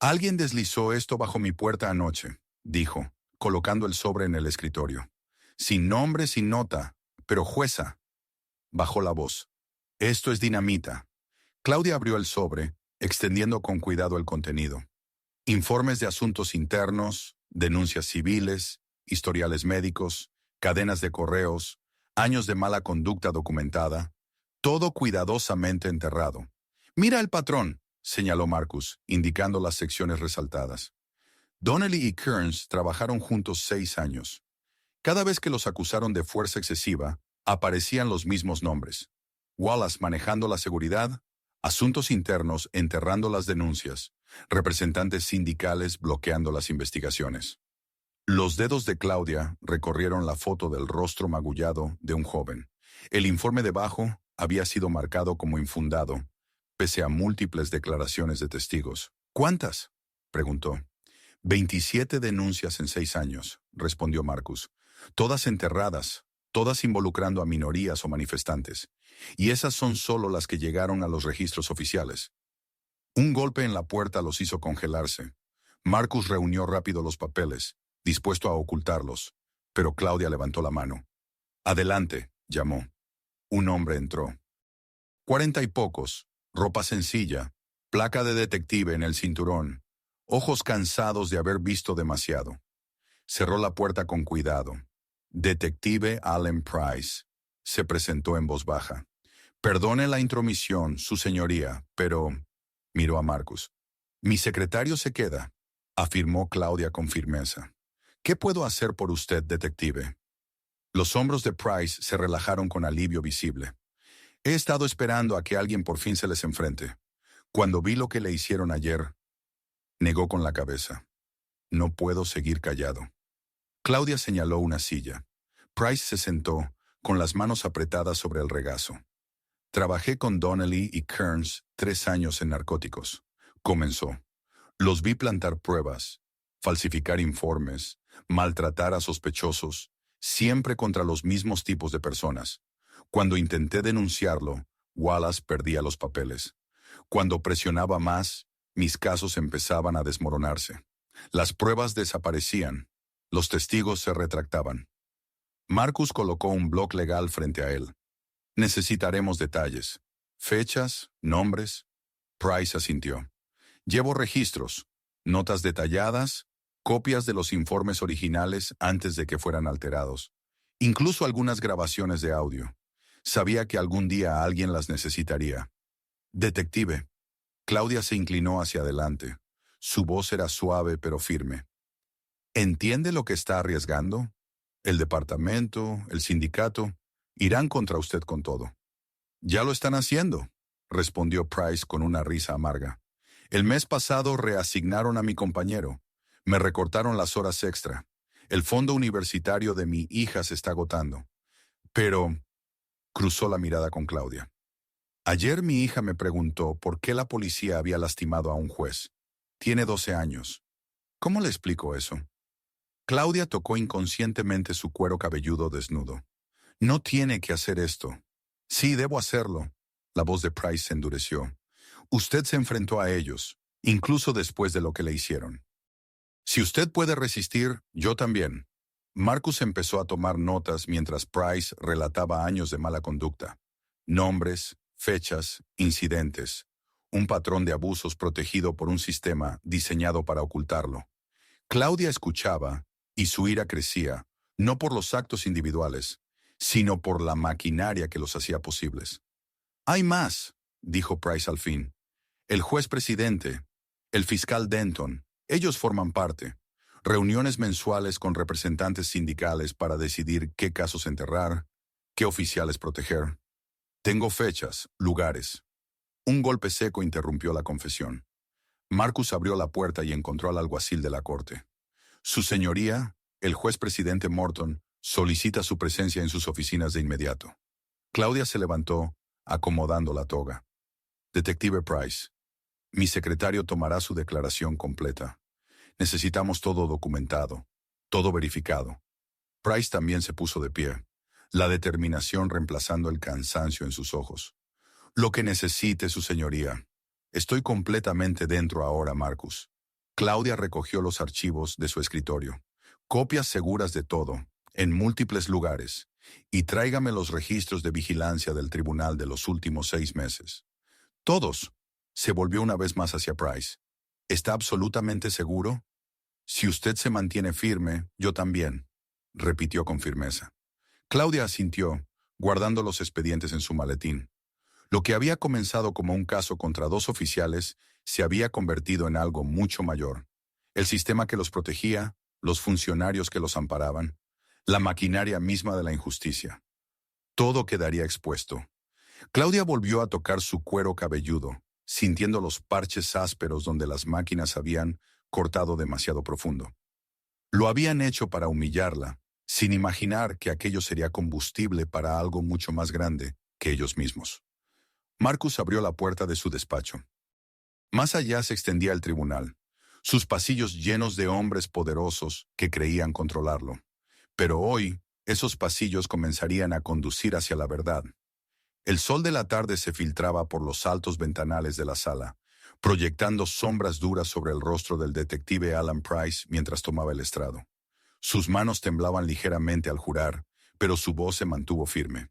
«Alguien deslizó esto bajo mi puerta anoche», dijo, colocando el sobre en el escritorio. «Sin nombre, sin nota, pero jueza». Bajó la voz. «Esto es dinamita». Claudia abrió el sobre, extendiendo con cuidado el contenido. Informes de asuntos internos, denuncias civiles, historiales médicos, cadenas de correos, años de mala conducta documentada, todo cuidadosamente enterrado. «Mira el patrón», señaló Marcus, indicando las secciones resaltadas. Donnelly y Kearns trabajaron juntos 6 años. Cada vez que los acusaron de fuerza excesiva, aparecían los mismos nombres. Wallace manejando la seguridad, asuntos internos enterrando las denuncias, representantes sindicales bloqueando las investigaciones. Los dedos de Claudia recorrieron la foto del rostro magullado de un joven. El informe debajo había sido marcado como infundado, pese a múltiples declaraciones de testigos. «¿Cuántas?», preguntó. 27 denuncias en 6 años, respondió Marcus. Todas enterradas, todas involucrando a minorías o manifestantes. Y esas son solo las que llegaron a los registros oficiales. Un golpe en la puerta los hizo congelarse. Marcus reunió rápido los papeles, dispuesto a ocultarlos, pero Claudia levantó la mano. «Adelante», llamó. Un hombre entró. 40 y pocos, ropa sencilla, placa de detective en el cinturón, ojos cansados de haber visto demasiado. Cerró la puerta con cuidado. «Detective Allen Price», se presentó en voz baja. «Perdone la intromisión, su señoría, pero...» Miró a Marcus. «Mi secretario se queda», afirmó Claudia con firmeza. «¿Qué puedo hacer por usted, detective?» Los hombros de Price se relajaron con alivio visible. «He estado esperando a que alguien por fin se les enfrente. Cuando vi lo que le hicieron ayer...» Negó con la cabeza. «No puedo seguir callado». Claudia señaló una silla. Price se sentó, con las manos apretadas sobre el regazo. «Trabajé con Donnelly y Kearns 3 años en narcóticos», comenzó. «Los vi plantar pruebas, falsificar informes, maltratar a sospechosos, siempre contra los mismos tipos de personas. Cuando intenté denunciarlo, Wallace perdía los papeles. Cuando presionaba más, mis casos empezaban a desmoronarse. Las pruebas desaparecían. Los testigos se retractaban». Marcus colocó un bloc legal frente a él. «Necesitaremos detalles. Fechas, nombres». Price asintió. «Llevo registros, notas detalladas, copias de los informes originales antes de que fueran alterados. Incluso algunas grabaciones de audio. Sabía que algún día alguien las necesitaría». «Detective». Claudia se inclinó hacia adelante. Su voz era suave pero firme. «¿Entiende lo que está arriesgando? El departamento, el sindicato, irán contra usted con todo». «Ya lo están haciendo», respondió Price con una risa amarga. «El mes pasado reasignaron a mi compañero, Me recortaron las horas extra. El fondo universitario de mi hija se está agotando. Pero, cruzó la mirada con Claudia. Ayer mi hija me preguntó por qué la policía había lastimado a un juez. Tiene 12 años. ¿Cómo le explico eso? Claudia tocó inconscientemente su cuero cabelludo desnudo. No tiene que hacer esto. Sí, debo hacerlo. La voz de Price se endureció. Usted se enfrentó a ellos, incluso después de lo que le hicieron. Si usted puede resistir, yo también. Marcus empezó a tomar notas mientras Price relataba años de mala conducta. Nombres, fechas, incidentes. Un patrón de abusos protegido por un sistema diseñado para ocultarlo. Claudia escuchaba, y su ira crecía, no por los actos individuales, sino por la maquinaria que los hacía posibles. Hay más, dijo Price al fin. El juez presidente, el fiscal Denton, ellos forman parte. Reuniones mensuales con representantes sindicales para decidir qué casos enterrar, qué oficiales proteger. Tengo fechas, lugares. Un golpe seco interrumpió la confesión. Marcus abrió la puerta y encontró al alguacil de la corte. Su señoría, el juez presidente Morton, solicita su presencia en sus oficinas de inmediato. Claudia se levantó, acomodando la toga. Detective Price, mi secretario tomará su declaración completa. Necesitamos todo documentado, todo verificado. Price también se puso de pie, la determinación reemplazando el cansancio en sus ojos. Lo que necesite, su señoría. Estoy completamente dentro ahora, Marcus. Claudia recogió los archivos de su escritorio. Copias seguras de todo, en múltiples lugares. Y tráigame los registros de vigilancia del tribunal de los últimos 6 meses. Todos. Se volvió una vez más hacia Price. ¿Está absolutamente seguro? Si usted se mantiene firme, yo también, repitió con firmeza. Claudia asintió, guardando los expedientes en su maletín. Lo que había comenzado como un caso contra 2 oficiales se había convertido en algo mucho mayor. El sistema que los protegía, los funcionarios que los amparaban, la maquinaria misma de la injusticia. Todo quedaría expuesto. Claudia volvió a tocar su cuero cabelludo, sintiendo los parches ásperos donde las máquinas habían cortado demasiado profundo. Lo habían hecho para humillarla, sin imaginar que aquello sería combustible para algo mucho más grande que ellos mismos. Marcus abrió la puerta de su despacho. Más allá se extendía el tribunal, sus pasillos llenos de hombres poderosos que creían controlarlo. Pero hoy, esos pasillos comenzarían a conducir hacia la verdad. El sol de la tarde se filtraba por los altos ventanales de la sala, proyectando sombras duras sobre el rostro del detective Alan Price mientras tomaba el estrado. Sus manos temblaban ligeramente al jurar, pero su voz se mantuvo firme.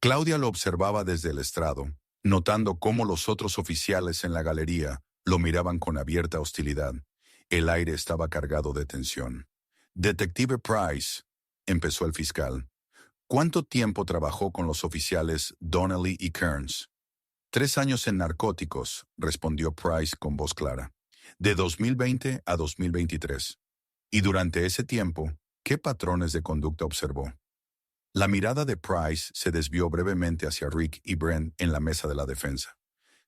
Claudia lo observaba desde el estrado, notando cómo los otros oficiales en la galería lo miraban con abierta hostilidad. El aire estaba cargado de tensión. «Detective Price», empezó el fiscal. «¿Cuánto tiempo trabajó con los oficiales Donnelly y Kearns?» 3 años en narcóticos, respondió Price con voz clara. De 2020 a 2023. Y durante ese tiempo, ¿qué patrones de conducta observó? La mirada de Price se desvió brevemente hacia Rick y Brent en la mesa de la defensa.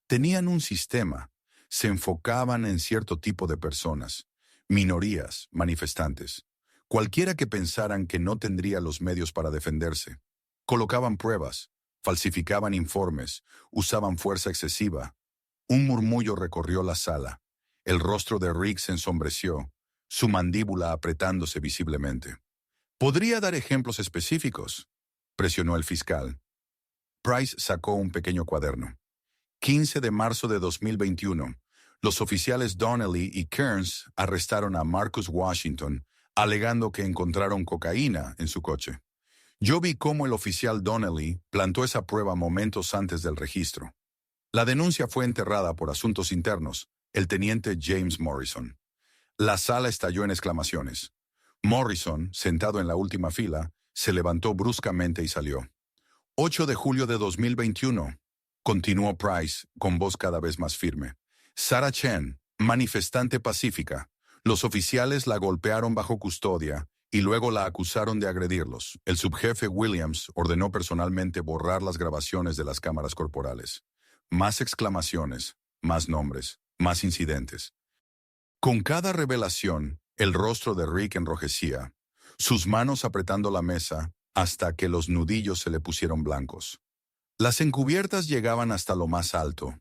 Tenían un sistema. Se enfocaban en cierto tipo de personas, minorías, manifestantes. Cualquiera que pensaran que no tendría los medios para defenderse. Colocaban pruebas, falsificaban informes, usaban fuerza excesiva. Un murmullo recorrió la sala. El rostro de Rick se ensombreció, su mandíbula apretándose visiblemente. «¿Podría dar ejemplos específicos?», presionó el fiscal. Price sacó un pequeño cuaderno. 15 de marzo de 2021. Los oficiales Donnelly y Kearns arrestaron a Marcus Washington, alegando que encontraron cocaína en su coche. Yo vi cómo el oficial Donnelly plantó esa prueba momentos antes del registro. La denuncia fue enterrada por asuntos internos, el teniente James Morrison. La sala estalló en exclamaciones. Morrison, sentado en la última fila, se levantó bruscamente y salió. 8 de julio de 2021, continuó Price con voz cada vez más firme. Sarah Chen, manifestante pacífica. Los oficiales la golpearon bajo custodia y luego la acusaron de agredirlos. El subjefe Williams ordenó personalmente borrar las grabaciones de las cámaras corporales. Más exclamaciones, más nombres, más incidentes. Con cada revelación, El rostro de Rick enrojecía, sus manos apretando la mesa hasta que los nudillos se le pusieron blancos. Las encubiertas llegaban hasta lo más alto,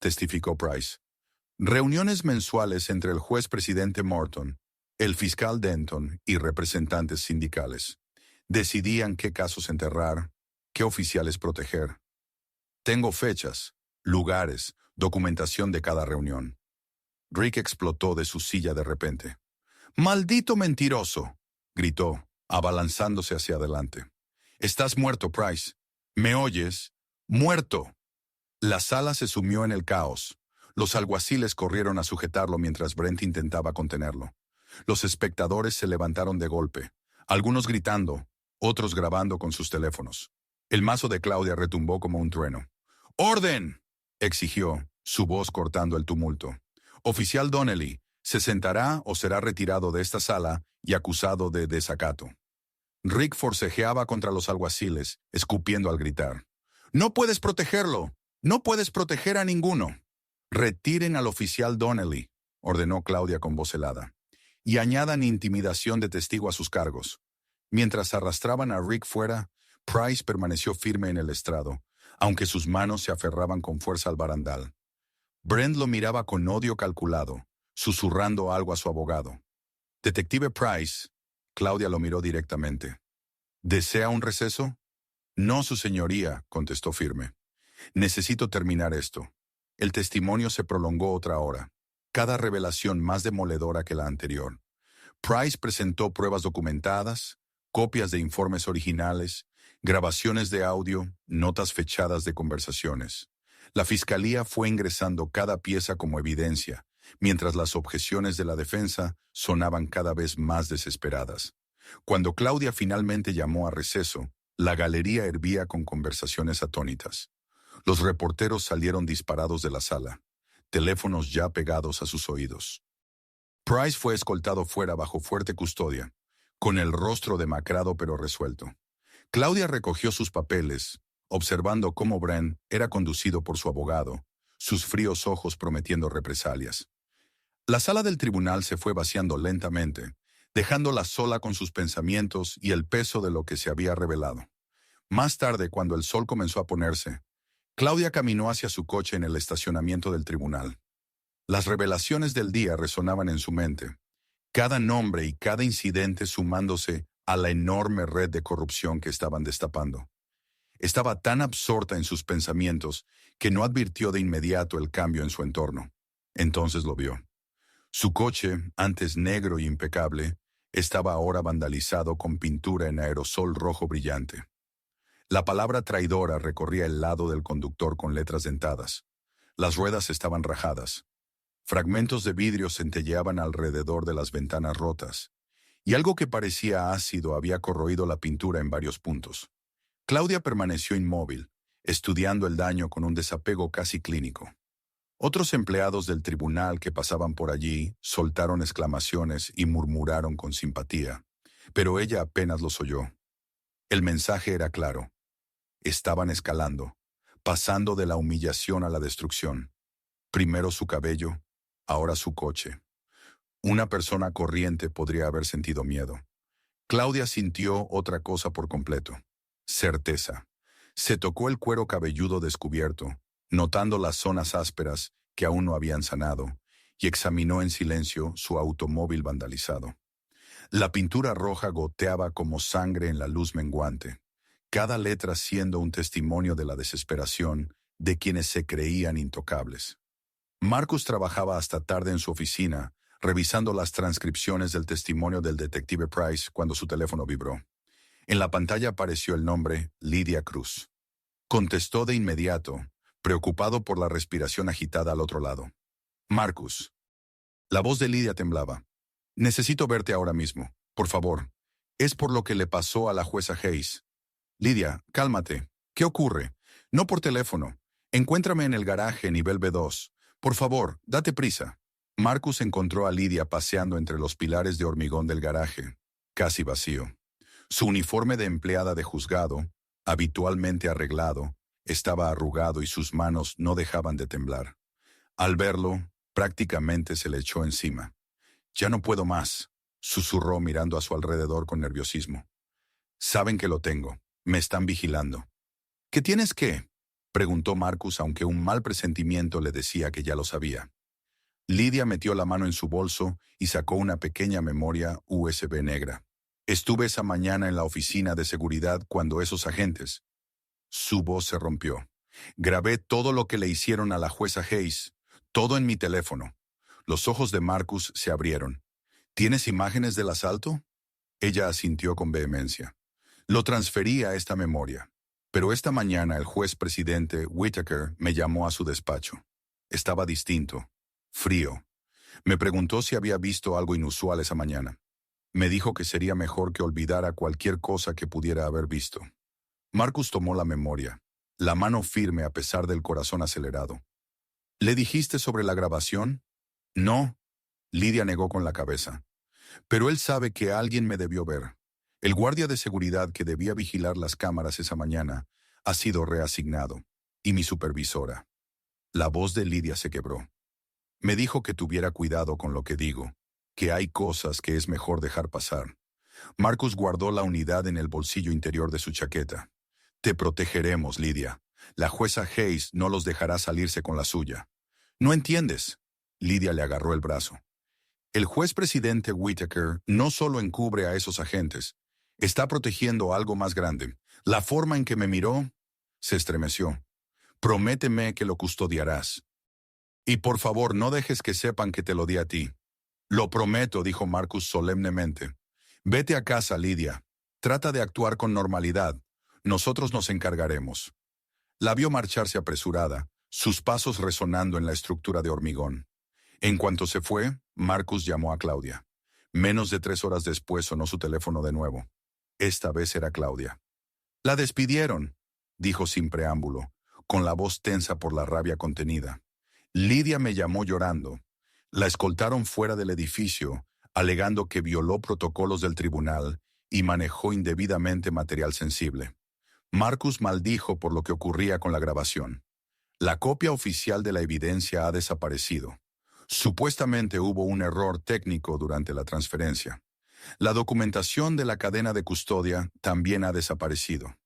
testificó Price. Reuniones mensuales entre el juez presidente Morton, el fiscal Denton y representantes sindicales. Decidían qué casos enterrar, qué oficiales proteger. Tengo fechas, lugares, documentación de cada reunión. Rick explotó de su silla de repente. ¡Maldito mentiroso!, gritó, abalanzándose hacia adelante. Estás muerto, Price. ¿Me oyes? ¡Muerto! La sala se sumió en el caos. Los alguaciles corrieron a sujetarlo mientras Brent intentaba contenerlo. Los espectadores se levantaron de golpe, algunos gritando, otros grabando con sus teléfonos. El mazo de Claudia retumbó como un trueno. ¡Orden!, exigió, su voz cortando el tumulto. Oficial Donnelly, se sentará o será retirado de esta sala y acusado de desacato. Rick forcejeaba contra los alguaciles, escupiendo al gritar. ¡No puedes protegerlo! ¡No puedes proteger a ninguno! Retiren al oficial Donnelly, ordenó Claudia con voz helada, y añadan intimidación de testigo a sus cargos. Mientras arrastraban a Rick fuera, Price permaneció firme en el estrado, aunque sus manos se aferraban con fuerza al barandal. Brent lo miraba con odio calculado, susurrando algo a su abogado. Detective Price, Claudia lo miró directamente. ¿Desea un receso? No, su señoría, contestó firme. Necesito terminar esto. El testimonio se prolongó otra hora, cada revelación más demoledora que la anterior. Price presentó pruebas documentadas, copias de informes originales, grabaciones de audio, notas fechadas de conversaciones. La fiscalía fue ingresando cada pieza como evidencia, mientras las objeciones de la defensa sonaban cada vez más desesperadas. Cuando Claudia finalmente llamó a receso, la galería hervía con conversaciones atónitas. Los reporteros salieron disparados de la sala, teléfonos ya pegados a sus oídos. Price fue escoltado fuera bajo fuerte custodia, con el rostro demacrado pero resuelto. Claudia recogió sus papeles, observando cómo Brent era conducido por su abogado, sus fríos ojos prometiendo represalias. La sala del tribunal se fue vaciando lentamente, dejándola sola con sus pensamientos y el peso de lo que se había revelado. Más tarde, cuando el sol comenzó a ponerse, Claudia caminó hacia su coche en el estacionamiento del tribunal. Las revelaciones del día resonaban en su mente, cada nombre y cada incidente sumándose a la enorme red de corrupción que estaban destapando. Estaba tan absorta en sus pensamientos que no advirtió de inmediato el cambio en su entorno. Entonces lo vio. Su coche, antes negro y impecable, estaba ahora vandalizado con pintura en aerosol rojo brillante. La palabra traidora recorría el lado del conductor con letras dentadas. Las ruedas estaban rajadas. Fragmentos de vidrio centelleaban alrededor de las ventanas rotas, y algo que parecía ácido había corroído la pintura en varios puntos. Claudia permaneció inmóvil, estudiando el daño con un desapego casi clínico. Otros empleados del tribunal que pasaban por allí soltaron exclamaciones y murmuraron con simpatía, pero ella apenas los oyó. El mensaje era claro. Estaban escalando, pasando de la humillación a la destrucción. Primero su cabello, ahora su coche. Una persona corriente podría haber sentido miedo. Claudia sintió otra cosa por completo. Certeza. Se tocó el cuero cabelludo descubierto, notando las zonas ásperas que aún no habían sanado, y examinó en silencio su automóvil vandalizado. La pintura roja goteaba como sangre en la luz menguante, cada letra siendo un testimonio de la desesperación de quienes se creían intocables. Marcus trabajaba hasta tarde en su oficina, revisando las transcripciones del testimonio del detective Price cuando su teléfono vibró. En la pantalla apareció el nombre Lydia Cruz. Contestó de inmediato, preocupado por la respiración agitada al otro lado. Marcus. La voz de Lydia temblaba. Necesito verte ahora mismo, por favor. Es por lo que le pasó a la jueza Hayes. Lydia, cálmate. ¿Qué ocurre? No por teléfono. Encuéntrame en el garaje nivel B2. Por favor, date prisa. Marcus encontró a Lydia paseando entre los pilares de hormigón del garaje, casi vacío. Su uniforme de empleada de juzgado, habitualmente arreglado, estaba arrugado y sus manos no dejaban de temblar. Al verlo, prácticamente se le echó encima. «Ya no puedo más», susurró mirando a su alrededor con nerviosismo. Saben que lo tengo. Me están vigilando. ¿Qué tienes qué? Preguntó Marcus, aunque un mal presentimiento le decía que ya lo sabía. Lydia metió la mano en su bolso y sacó una pequeña memoria USB negra. Estuve esa mañana en la oficina de seguridad cuando esos agentes. Su voz se rompió. Grabé todo lo que le hicieron a la jueza Hayes, todo en mi teléfono. Los ojos de Marcus se abrieron. ¿Tienes imágenes del asalto? Ella asintió con vehemencia. Lo transferí a esta memoria. Pero esta mañana el juez presidente Whitaker me llamó a su despacho. Estaba distinto, frío. Me preguntó si había visto algo inusual esa mañana. Me dijo que sería mejor que olvidara cualquier cosa que pudiera haber visto. Marcus tomó la memoria, la mano firme a pesar del corazón acelerado. ¿Le dijiste sobre la grabación? No. Lydia negó con la cabeza. Pero él sabe que alguien me debió ver. El guardia de seguridad que debía vigilar las cámaras esa mañana ha sido reasignado, y mi supervisora. La voz de Lydia se quebró. Me dijo que tuviera cuidado con lo que digo, que hay cosas que es mejor dejar pasar. Marcus guardó la unidad en el bolsillo interior de su chaqueta. Te protegeremos, Lydia. La jueza Hayes no los dejará salirse con la suya. ¿No entiendes? Lydia le agarró el brazo. El juez presidente Whitaker no solo encubre a esos agentes, está protegiendo algo más grande. La forma en que me miró se estremeció. Prométeme que lo custodiarás. Y por favor, no dejes que sepan que te lo di a ti. Lo prometo, dijo Marcus solemnemente. Vete a casa, Lydia. Trata de actuar con normalidad. Nosotros nos encargaremos. La vio marcharse apresurada, sus pasos resonando en la estructura de hormigón. En cuanto se fue, Marcus llamó a Claudia. Menos de 3 horas después sonó su teléfono de nuevo. Esta vez era Claudia. La despidieron, dijo sin preámbulo, con la voz tensa por la rabia contenida. Lydia me llamó llorando. La escoltaron fuera del edificio, alegando que violó protocolos del tribunal y manejó indebidamente material sensible. Marcus maldijo por lo que ocurría con la grabación. La copia oficial de la evidencia ha desaparecido. Supuestamente hubo un error técnico durante la transferencia. La documentación de la cadena de custodia también ha desaparecido.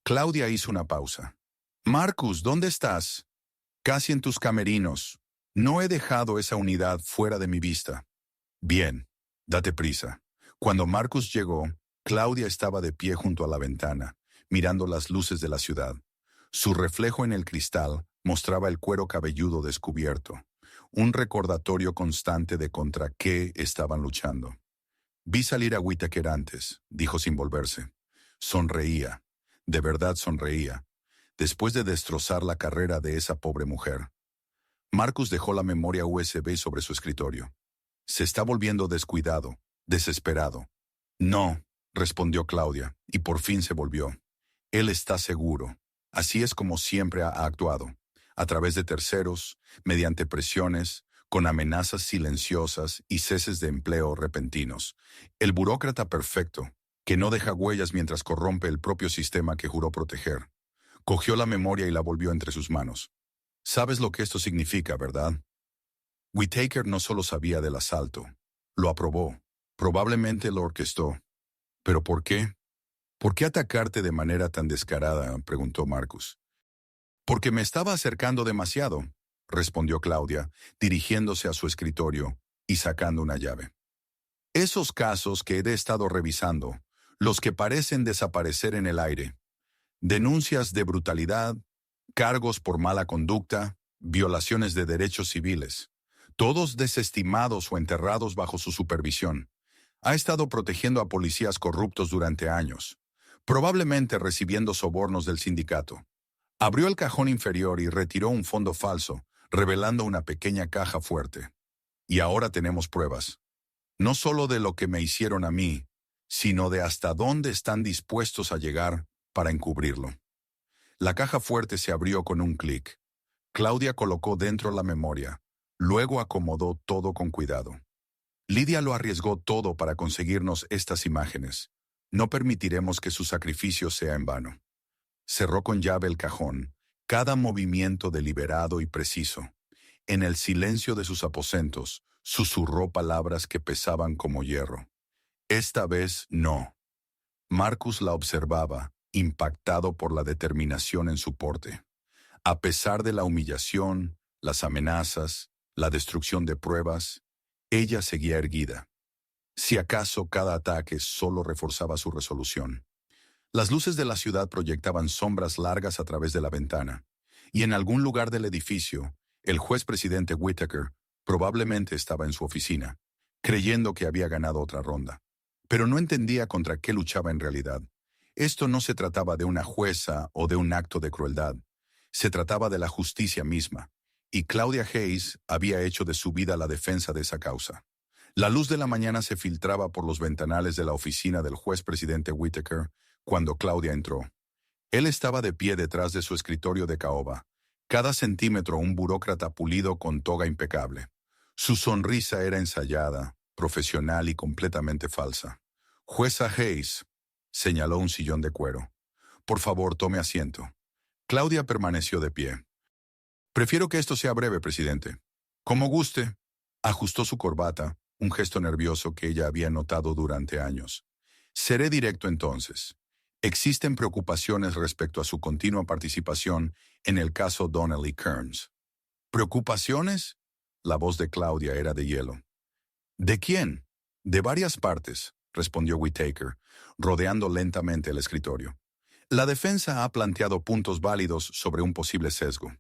Claudia hizo una pausa. Marcus, ¿dónde estás? Casi en tus camerinos. No he dejado esa unidad fuera de mi vista. Bien, date prisa. Cuando Marcus llegó, Claudia estaba de pie junto a la ventana, mirando las luces de la ciudad. Su reflejo en el cristal mostraba el cuero cabelludo descubierto, un recordatorio constante de contra qué estaban luchando. Vi salir a Whitaker antes, dijo sin volverse. Sonreía, de verdad sonreía, después de destrozar la carrera de esa pobre mujer. Marcus dejó la memoria USB sobre su escritorio. Se está volviendo descuidado, desesperado. No, respondió Claudia, y por fin se volvió. Él está seguro. Así es como siempre ha actuado, a través de terceros, mediante presiones, con amenazas silenciosas y ceses de empleo repentinos. El burócrata perfecto, que no deja huellas mientras corrompe el propio sistema que juró proteger. Cogió la memoria y la volvió entre sus manos. Sabes lo que esto significa, ¿verdad? Whitaker no solo sabía del asalto, lo aprobó, probablemente lo orquestó. ¿Pero por qué? ¿Por qué atacarte de manera tan descarada?, preguntó Marcus. Porque me estaba acercando demasiado, respondió Claudia, dirigiéndose a su escritorio y sacando una llave. Esos casos que he estado revisando, los que parecen desaparecer en el aire, denuncias de brutalidad, cargos por mala conducta, violaciones de derechos civiles, todos desestimados o enterrados bajo su supervisión. Ha estado protegiendo a policías corruptos durante años, probablemente recibiendo sobornos del sindicato. Abrió el cajón inferior y retiró un fondo falso, revelando una pequeña caja fuerte. Y ahora tenemos pruebas, no solo de lo que me hicieron a mí, sino de hasta dónde están dispuestos a llegar para encubrirlo. La caja fuerte se abrió con un clic. Claudia colocó dentro la memoria, luego acomodó todo con cuidado. Lydia lo arriesgó todo para conseguirnos estas imágenes. No permitiremos que su sacrificio sea en vano. Cerró con llave el cajón, cada movimiento deliberado y preciso. En el silencio de sus aposentos, susurró palabras que pesaban como hierro. Esta vez no. Marcus la observaba, impactado por la determinación en su porte. A pesar de la humillación, las amenazas, la destrucción de pruebas, ella seguía erguida. Si acaso cada ataque solo reforzaba su resolución. Las luces de la ciudad proyectaban sombras largas a través de la ventana, y en algún lugar del edificio, el juez presidente Whittaker probablemente estaba en su oficina, creyendo que había ganado otra ronda. Pero no entendía contra qué luchaba en realidad. Esto no se trataba de una jueza o de un acto de crueldad. Se trataba de la justicia misma, y Claudia Hayes había hecho de su vida la defensa de esa causa. La luz de la mañana se filtraba por los ventanales de la oficina del juez presidente Whittaker cuando Claudia entró. Él estaba de pie detrás de su escritorio de caoba, cada centímetro un burócrata pulido con toga impecable. Su sonrisa era ensayada, profesional y completamente falsa. Jueza Hayes, señaló un sillón de cuero. Por favor, tome asiento. Claudia permaneció de pie. Prefiero que esto sea breve, presidente. Como guste. Ajustó su corbata, un gesto nervioso que ella había notado durante años. Seré directo entonces. Existen preocupaciones respecto a su continua participación en el caso Donnelly Kearns. ¿Preocupaciones? La voz de Claudia era de hielo. ¿De quién? De varias partes, respondió Whittaker, rodeando lentamente el escritorio. La defensa ha planteado puntos válidos sobre un posible sesgo.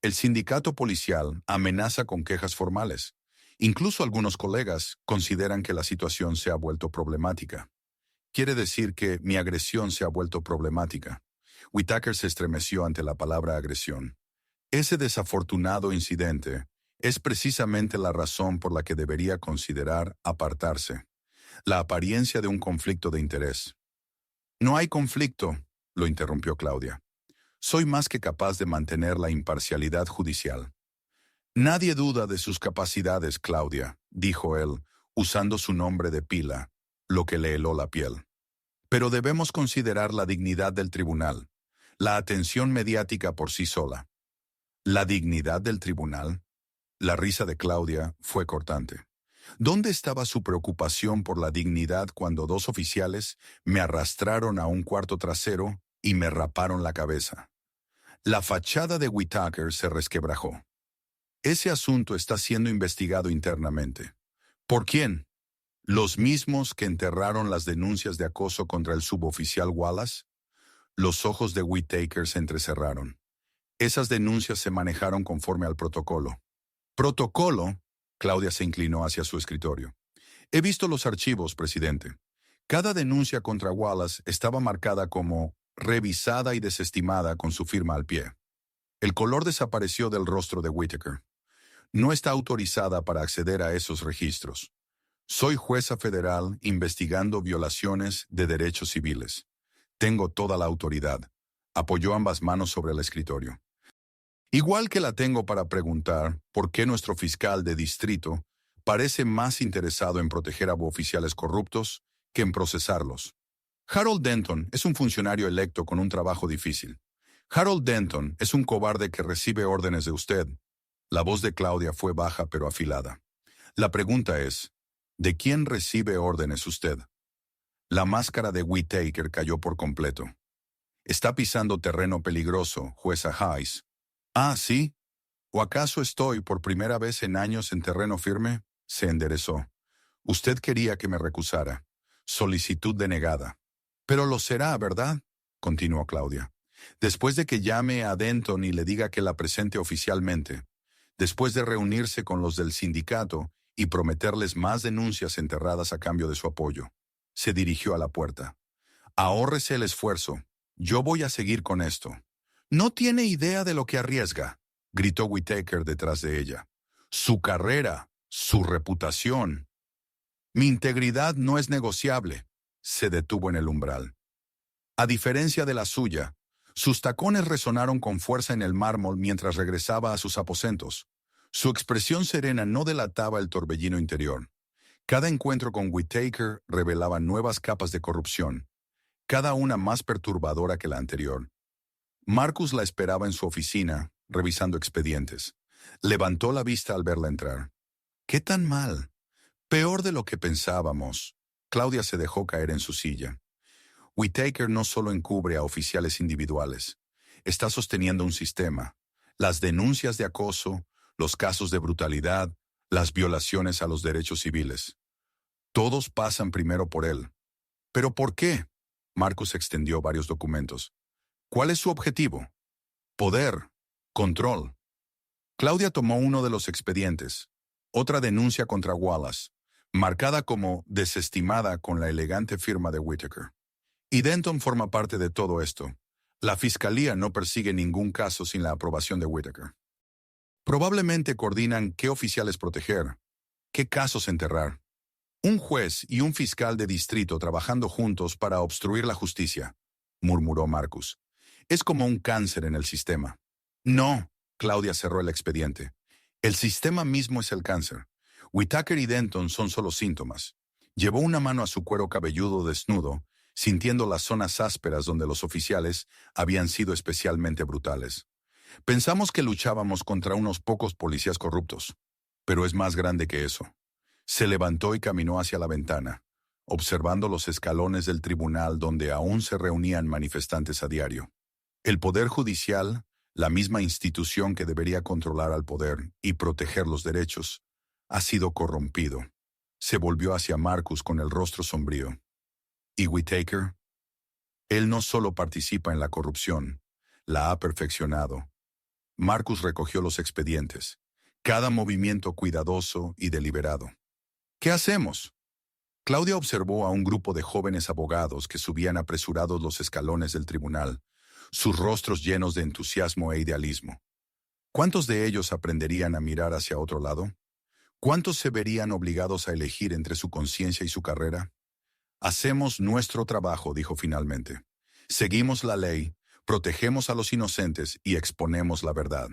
El sindicato policial amenaza con quejas formales. Incluso algunos colegas consideran que la situación se ha vuelto problemática. Quiere decir que mi agresión se ha vuelto problemática. Whittaker se estremeció ante la palabra agresión. Ese desafortunado incidente es precisamente la razón por la que debería considerar apartarse. La apariencia de un conflicto de interés. No hay conflicto, lo interrumpió Claudia. Soy más que capaz de mantener la imparcialidad judicial. Nadie duda de sus capacidades, Claudia, dijo él, usando su nombre de pila, lo que le heló la piel. Pero debemos considerar la dignidad del tribunal, la atención mediática por sí sola. ¿La dignidad del tribunal? La risa de Claudia fue cortante. ¿Dónde estaba su preocupación por la dignidad cuando dos oficiales me arrastraron a un cuarto trasero y me raparon la cabeza? La fachada de Whittaker se resquebrajó. Ese asunto está siendo investigado internamente. ¿Por quién? ¿Los mismos que enterraron las denuncias de acoso contra el suboficial Wallace? Los ojos de Whittaker se entrecerraron. Esas denuncias se manejaron conforme al protocolo. ¿Protocolo? Claudia se inclinó hacia su escritorio. He visto los archivos, presidente. Cada denuncia contra Wallace estaba marcada como revisada y desestimada con su firma al pie. El color desapareció del rostro de Whittaker. No está autorizada para acceder a esos registros. Soy jueza federal investigando violaciones de derechos civiles. Tengo toda la autoridad. Apoyó ambas manos sobre el escritorio. Igual que la tengo para preguntar por qué nuestro fiscal de distrito parece más interesado en proteger a oficiales corruptos que en procesarlos. Harold Denton es un funcionario electo con un trabajo difícil. Harold Denton es un cobarde que recibe órdenes de usted. La voz de Claudia fue baja pero afilada. La pregunta es, ¿de quién recibe órdenes usted? La máscara de Whittaker cayó por completo. Está pisando terreno peligroso, jueza Hayes. Ah, ¿sí? ¿O acaso estoy por primera vez en años en terreno firme? Se enderezó. Usted quería que me recusara. Solicitud denegada. Pero lo será, ¿verdad? Continuó Claudia. Después de que llame a Denton y le diga que la presente oficialmente, después de reunirse con los del sindicato y prometerles más denuncias enterradas a cambio de su apoyo, se dirigió a la puerta. Ahórrese el esfuerzo. Yo voy a seguir con esto. No tiene idea de lo que arriesga, gritó Whittaker detrás de ella. Su carrera, su reputación. Mi integridad no es negociable. Se detuvo en el umbral. A diferencia de la suya, sus tacones resonaron con fuerza en el mármol mientras regresaba a sus aposentos. Su expresión serena no delataba el torbellino interior. Cada encuentro con Whittaker revelaba nuevas capas de corrupción, cada una más perturbadora que la anterior. Marcus la esperaba en su oficina, revisando expedientes. Levantó la vista al verla entrar. ¿Qué tan mal? Peor de lo que pensábamos. Claudia se dejó caer en su silla. Whittaker no solo encubre a oficiales individuales. Está sosteniendo un sistema. Las denuncias de acoso, los casos de brutalidad, las violaciones a los derechos civiles. Todos pasan primero por él. ¿Pero por qué? Marcus extendió varios documentos. ¿Cuál es su objetivo? Poder. Control. Claudia tomó uno de los expedientes. Otra denuncia contra Wallace, marcada como desestimada con la elegante firma de Whittaker. Y Denton forma parte de todo esto. La fiscalía no persigue ningún caso sin la aprobación de Whittaker. Probablemente coordinan qué oficiales proteger, qué casos enterrar. Un juez y un fiscal de distrito trabajando juntos para obstruir la justicia, murmuró Marcus. Es como un cáncer en el sistema. No, Claudia cerró el expediente. El sistema mismo es el cáncer. Whittaker y Denton son solo síntomas. Llevó una mano a su cuero cabelludo desnudo, sintiendo las zonas ásperas donde los oficiales habían sido especialmente brutales. Pensamos que luchábamos contra unos pocos policías corruptos, pero es más grande que eso. Se levantó y caminó hacia la ventana, observando los escalones del tribunal donde aún se reunían manifestantes a diario. El Poder Judicial, la misma institución que debería controlar al poder y proteger los derechos, ha sido corrompido. Se volvió hacia Marcus con el rostro sombrío. ¿Y Whittaker? Él no solo participa en la corrupción, la ha perfeccionado. Marcus recogió los expedientes, cada movimiento cuidadoso y deliberado. ¿Qué hacemos? Claudia observó a un grupo de jóvenes abogados que subían apresurados los escalones del tribunal, sus rostros llenos de entusiasmo e idealismo. ¿Cuántos de ellos aprenderían a mirar hacia otro lado? ¿Cuántos se verían obligados a elegir entre su conciencia y su carrera? Hacemos nuestro trabajo, dijo finalmente. Seguimos la ley, protegemos a los inocentes y exponemos la verdad.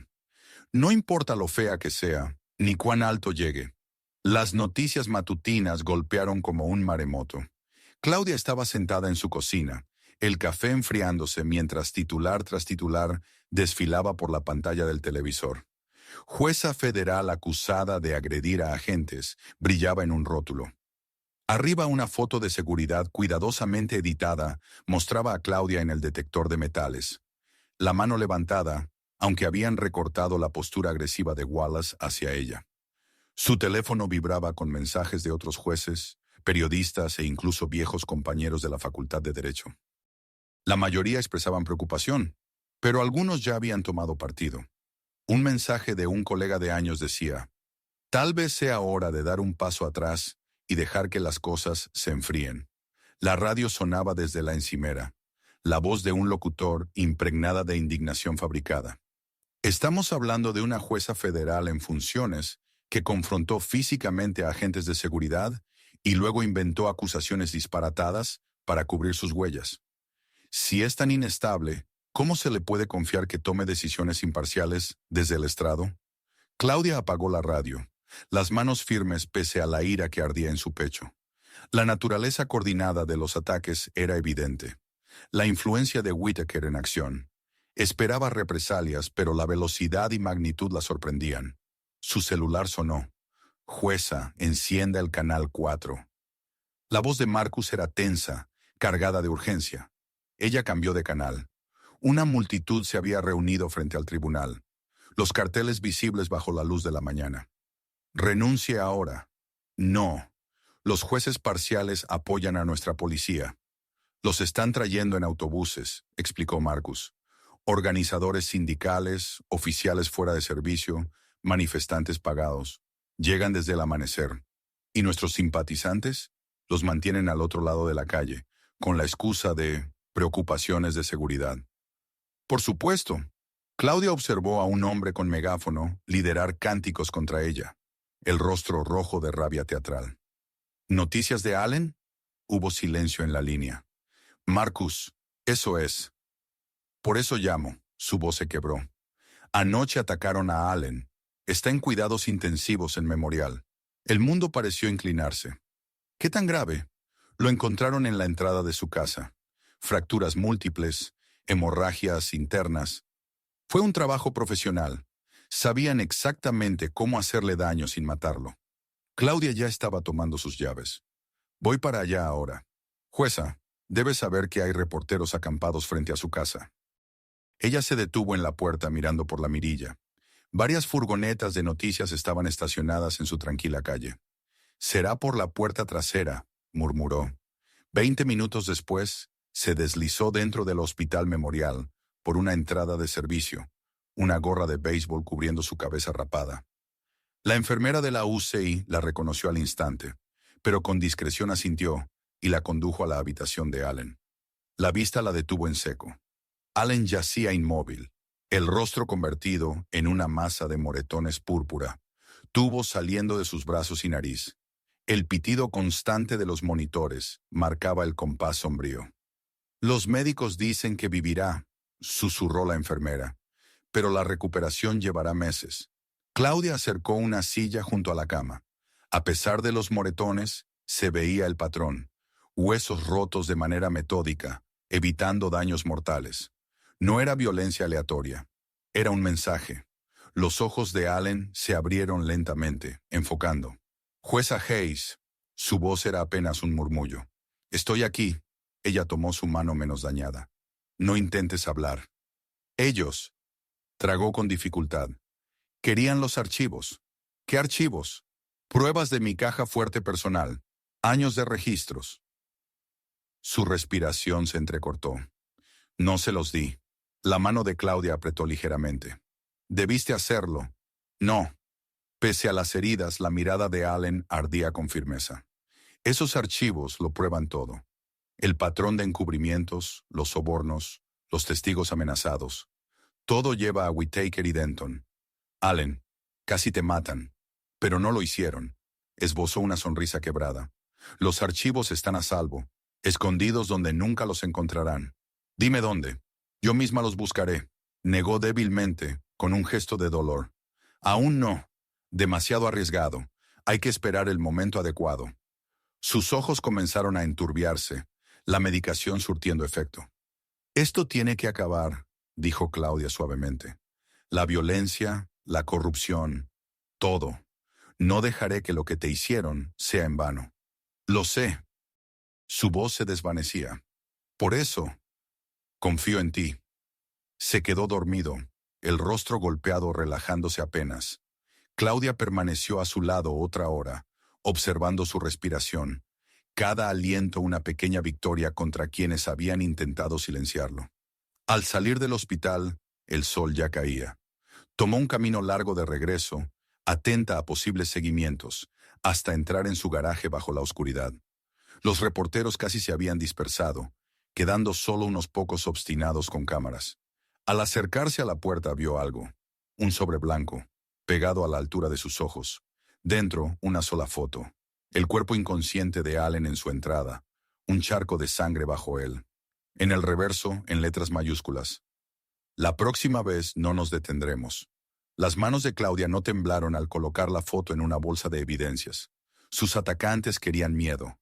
No importa lo fea que sea, ni cuán alto llegue. Las noticias matutinas golpearon como un maremoto. Claudia estaba sentada en su cocina, el café enfriándose mientras titular tras titular desfilaba por la pantalla del televisor. Jueza federal acusada de agredir a agentes brillaba en un rótulo. Arriba una foto de seguridad cuidadosamente editada mostraba a Claudia en el detector de metales. La mano levantada, aunque habían recortado la postura agresiva de Wallace hacia ella. Su teléfono vibraba con mensajes de otros jueces, periodistas e incluso viejos compañeros de la Facultad de Derecho. La mayoría expresaban preocupación, pero algunos ya habían tomado partido. Un mensaje de un colega de años decía, «Tal vez sea hora de dar un paso atrás y dejar que las cosas se enfríen». La radio sonaba desde la encimera, la voz de un locutor impregnada de indignación fabricada. Estamos hablando de una jueza federal en funciones que confrontó físicamente a agentes de seguridad y luego inventó acusaciones disparatadas para cubrir sus huellas. Si es tan inestable, ¿cómo se le puede confiar que tome decisiones imparciales desde el estrado? Claudia apagó la radio, las manos firmes pese a la ira que ardía en su pecho. La naturaleza coordinada de los ataques era evidente. La influencia de Whittaker en acción. Esperaba represalias, pero la velocidad y magnitud la sorprendían. Su celular sonó. «Jueza, encienda el canal 4». La voz de Marcus era tensa, cargada de urgencia. Ella cambió de canal. Una multitud se había reunido frente al tribunal, los carteles visibles bajo la luz de la mañana. «Renuncie ahora». «No. Los jueces parciales apoyan a nuestra policía. Los están trayendo en autobuses», explicó Marcus. «Organizadores sindicales, oficiales fuera de servicio, manifestantes pagados. Llegan desde el amanecer. Y nuestros simpatizantes los mantienen al otro lado de la calle, con la excusa de preocupaciones de seguridad». Por supuesto. Claudia observó a un hombre con megáfono liderar cánticos contra ella, el rostro rojo de rabia teatral. «¿Noticias de Allen?» Hubo silencio en la línea. «Marcus, eso es». «Por eso llamo», su voz se quebró. «Anoche atacaron a Allen. Está en cuidados intensivos en Memorial». El mundo pareció inclinarse. «¿Qué tan grave?» Lo encontraron en la entrada de su casa. Fracturas múltiples, hemorragias internas. Fue un trabajo profesional. Sabían exactamente cómo hacerle daño sin matarlo. Claudia ya estaba tomando sus llaves. Voy para allá ahora. Jueza, debe saber que hay reporteros acampados frente a su casa. Ella se detuvo en la puerta mirando por la mirilla. Varias furgonetas de noticias estaban estacionadas en su tranquila calle. «Será por la puerta trasera», murmuró. 20 minutos después, se deslizó dentro del Hospital Memorial por una entrada de servicio, una gorra de béisbol cubriendo su cabeza rapada. La enfermera de la UCI la reconoció al instante, pero con discreción asintió y la condujo a la habitación de Allen. La vista la detuvo en seco. Allen yacía inmóvil, el rostro convertido en una masa de moretones púrpura, tubos saliendo de sus brazos y nariz. El pitido constante de los monitores marcaba el compás sombrío. «Los médicos dicen que vivirá», susurró la enfermera, «pero la recuperación llevará meses». Claudia acercó una silla junto a la cama. A pesar de los moretones, se veía el patrón, huesos rotos de manera metódica, evitando daños mortales. No era violencia aleatoria, era un mensaje. Los ojos de Allen se abrieron lentamente, enfocando. «Jueza Hayes», su voz era apenas un murmullo. «Estoy aquí». Ella tomó su mano menos dañada. «No intentes hablar». «Ellos», tragó con dificultad. «Querían los archivos». «¿Qué archivos?» «Pruebas de mi caja fuerte personal. Años de registros». Su respiración se entrecortó. «No se los di». La mano de Claudia apretó ligeramente. «Debiste hacerlo». «No». Pese a las heridas, la mirada de Allen ardía con firmeza. «Esos archivos lo prueban todo. El patrón de encubrimientos, los sobornos, los testigos amenazados. Todo lleva a Whittaker y Denton. Allen, casi te matan. Pero no lo hicieron». Esbozó una sonrisa quebrada. «Los archivos están a salvo, escondidos donde nunca los encontrarán. Dime dónde. Yo misma los buscaré», negó débilmente, con un gesto de dolor. «Aún no. Demasiado arriesgado. Hay que esperar el momento adecuado». Sus ojos comenzaron a enturbiarse, la medicación surtiendo efecto. «Esto tiene que acabar», dijo Claudia suavemente. «La violencia, la corrupción, todo. No dejaré que lo que te hicieron sea en vano». «Lo sé». Su voz se desvanecía. «Por eso, confío en ti». Se quedó dormido, el rostro golpeado relajándose apenas. Claudia permaneció a su lado otra hora, observando su respiración, cada aliento una pequeña victoria contra quienes habían intentado silenciarlo. Al salir del hospital, el sol ya caía. Tomó un camino largo de regreso, atenta a posibles seguimientos, hasta entrar en su garaje bajo la oscuridad. Los reporteros casi se habían dispersado, quedando solo unos pocos obstinados con cámaras. Al acercarse a la puerta vio algo, un sobre blanco, pegado a la altura de sus ojos. Dentro, una sola foto. El cuerpo inconsciente de Allen en su entrada, un charco de sangre bajo él. En el reverso, en letras mayúsculas: «La próxima vez no nos detendremos». Las manos de Claudia no temblaron al colocar la foto en una bolsa de evidencias. Sus atacantes querían miedo.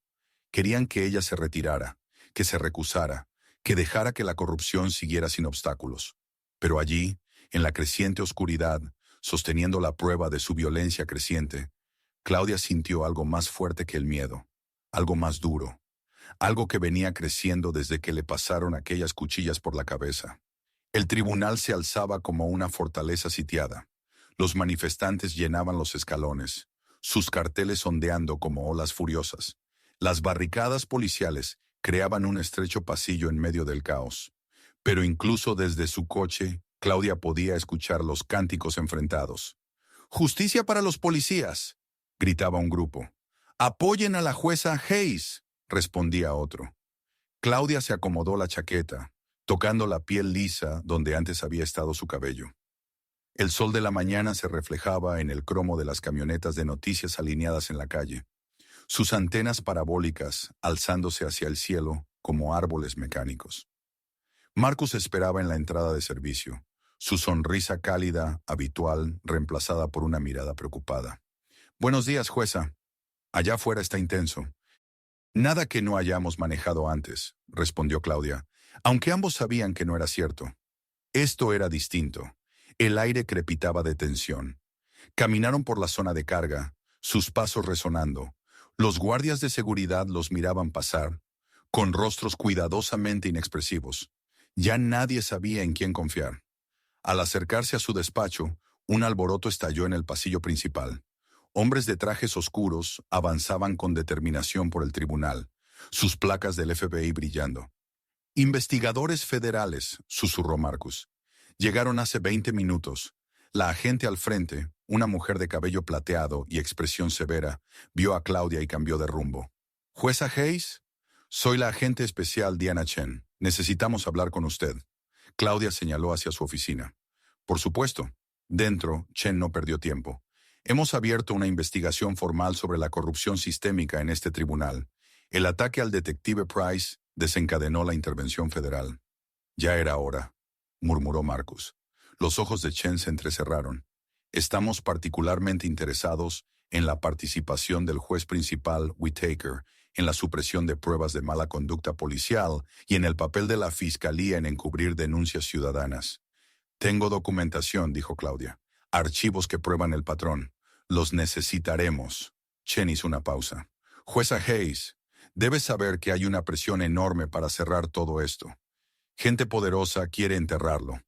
Querían que ella se retirara, que se recusara, que dejara que la corrupción siguiera sin obstáculos. Pero allí, en la creciente oscuridad, sosteniendo la prueba de su violencia creciente, Claudia sintió algo más fuerte que el miedo, algo más duro, algo que venía creciendo desde que le pasaron aquellas cuchillas por la cabeza. El tribunal se alzaba como una fortaleza sitiada. Los manifestantes llenaban los escalones, sus carteles ondeando como olas furiosas. Las barricadas policiales creaban un estrecho pasillo en medio del caos. Pero incluso desde su coche, Claudia podía escuchar los cánticos enfrentados. «¡Justicia para los policías!», gritaba un grupo. «¡Apoyen a la jueza Hayes!», respondía otro. Claudia se acomodó la chaqueta, tocando la piel lisa donde antes había estado su cabello. El sol de la mañana se reflejaba en el cromo de las camionetas de noticias alineadas en la calle, sus antenas parabólicas alzándose hacia el cielo como árboles mecánicos. Marcus esperaba en la entrada de servicio, su sonrisa cálida, habitual, reemplazada por una mirada preocupada. «Buenos días, jueza. Allá afuera está intenso». «Nada que no hayamos manejado antes», respondió Claudia, aunque ambos sabían que no era cierto. Esto era distinto. El aire crepitaba de tensión. Caminaron por la zona de carga, sus pasos resonando, Los guardias de seguridad los miraban pasar, con rostros cuidadosamente inexpresivos. Ya nadie sabía en quién confiar. Al acercarse a su despacho, un alboroto estalló en el pasillo principal. Hombres de trajes oscuros avanzaban con determinación por el tribunal, sus placas del FBI brillando. Investigadores federales, susurró Marcus. Llegaron hace 20 minutos. La agente al frente, una mujer de cabello plateado y expresión severa, vio a Claudia y cambió de rumbo. ¿Jueza Hayes? Soy la agente especial Diana Chen. Necesitamos hablar con usted. Claudia señaló hacia su oficina. Por supuesto. Dentro, Chen no perdió tiempo. Hemos abierto una investigación formal sobre la corrupción sistémica en este tribunal. El ataque al detective Price desencadenó la intervención federal. Ya era hora, murmuró Marcus. Los ojos de Chen se entrecerraron. Estamos particularmente interesados en la participación del juez principal Whitaker en la supresión de pruebas de mala conducta policial y en el papel de la fiscalía en encubrir denuncias ciudadanas. Tengo documentación, dijo Claudia. Archivos que prueban el patrón. Los necesitaremos. Chen hizo una pausa. Jueza Hayes, debes saber que hay una presión enorme para cerrar todo esto. Gente poderosa quiere enterrarlo.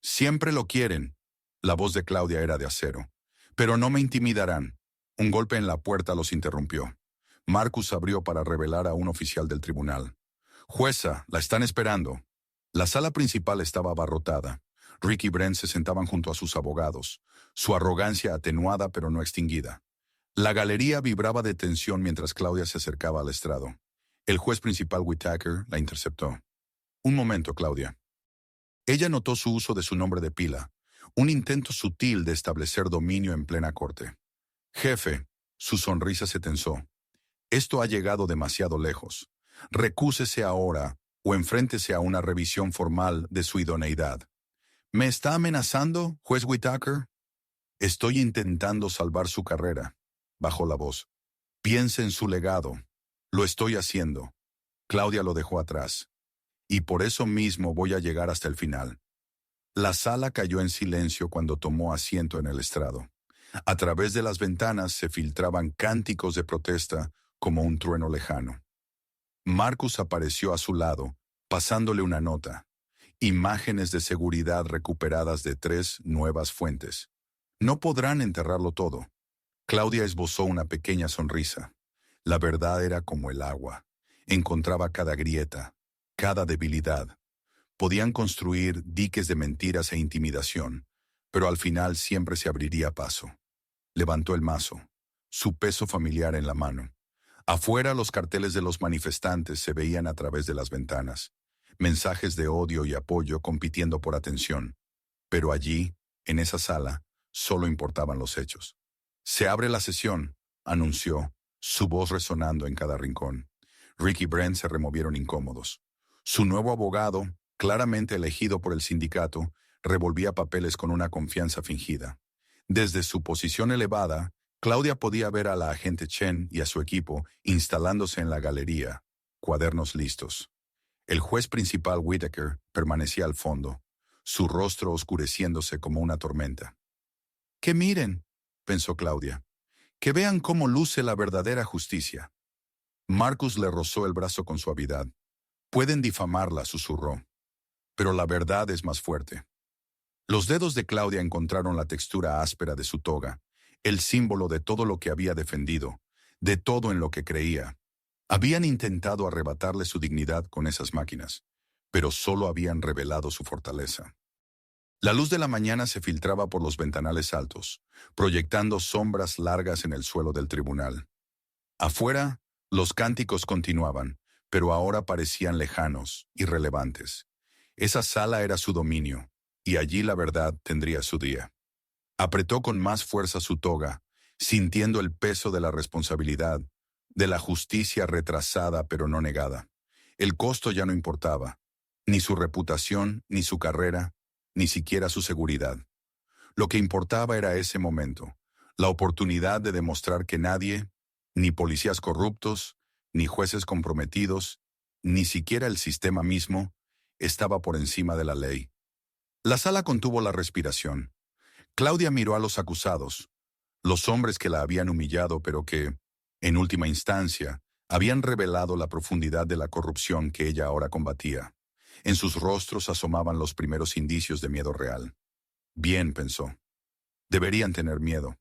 Siempre lo quieren. La voz de Claudia era de acero. Pero no me intimidarán. Un golpe en la puerta los interrumpió. Marcus abrió para revelar a un oficial del tribunal. Jueza, la están esperando. La sala principal estaba abarrotada. Rick y Brent se sentaban junto a sus abogados, su arrogancia atenuada pero no extinguida. La galería vibraba de tensión mientras Claudia se acercaba al estrado. El juez principal Whitaker la interceptó. Un momento, Claudia. Ella notó su uso de su nombre de pila, un intento sutil de establecer dominio en plena corte. Jefe, su sonrisa se tensó. Esto ha llegado demasiado lejos. Recúsese ahora o enfréntese a una revisión formal de su idoneidad. ¿Me está amenazando, juez Whitaker? Estoy intentando salvar su carrera, bajó la voz. Piense en su legado. Lo estoy haciendo. Claudia lo dejó atrás. Y por eso mismo voy a llegar hasta el final. La sala cayó en silencio cuando tomó asiento en el estrado. A través de las ventanas se filtraban cánticos de protesta como un trueno lejano. Marcus apareció a su lado, pasándole una nota. Imágenes de seguridad recuperadas de 3 nuevas fuentes. No podrán enterrarlo todo. Claudia esbozó una pequeña sonrisa. La verdad era como el agua. Encontraba cada grieta, cada debilidad. Podían construir diques de mentiras e intimidación, pero al final siempre se abriría paso. Levantó el mazo, su peso familiar en la mano. Afuera los carteles de los manifestantes se veían a través de las ventanas. Mensajes de odio y apoyo compitiendo por atención. Pero allí, en esa sala, solo importaban los hechos. Se abre la sesión, anunció, su voz resonando en cada rincón. Rick y Brent se removieron incómodos. Su nuevo abogado, claramente elegido por el sindicato, revolvía papeles con una confianza fingida. Desde su posición elevada, Claudia podía ver a la agente Chen y a su equipo instalándose en la galería, cuadernos listos. El juez principal Whitaker permanecía al fondo, su rostro oscureciéndose como una tormenta. «¡Que miren!», pensó Claudia. «Que vean cómo luce la verdadera justicia». Marcus le rozó el brazo con suavidad. «Pueden difamarla», susurró. «Pero la verdad es más fuerte». Los dedos de Claudia encontraron la textura áspera de su toga, el símbolo de todo lo que había defendido, de todo en lo que creía. Habían intentado arrebatarle su dignidad con esas máquinas, pero solo habían revelado su fortaleza. La luz de la mañana se filtraba por los ventanales altos, proyectando sombras largas en el suelo del tribunal. Afuera, los cánticos continuaban, pero ahora parecían lejanos, irrelevantes. Esa sala era su dominio, y allí la verdad tendría su día. Apretó con más fuerza su toga, sintiendo el peso de la responsabilidad, de la justicia retrasada pero no negada. El costo ya no importaba, ni su reputación, ni su carrera, ni siquiera su seguridad. Lo que importaba era ese momento, la oportunidad de demostrar que nadie, ni policías corruptos, ni jueces comprometidos, ni siquiera el sistema mismo, estaba por encima de la ley. La sala contuvo la respiración. Claudia miró a los acusados, los hombres que la habían humillado pero que, En última instancia, habían revelado la profundidad de la corrupción que ella ahora combatía. En sus rostros asomaban los primeros indicios de miedo real. Bien, pensó. Deberían tener miedo,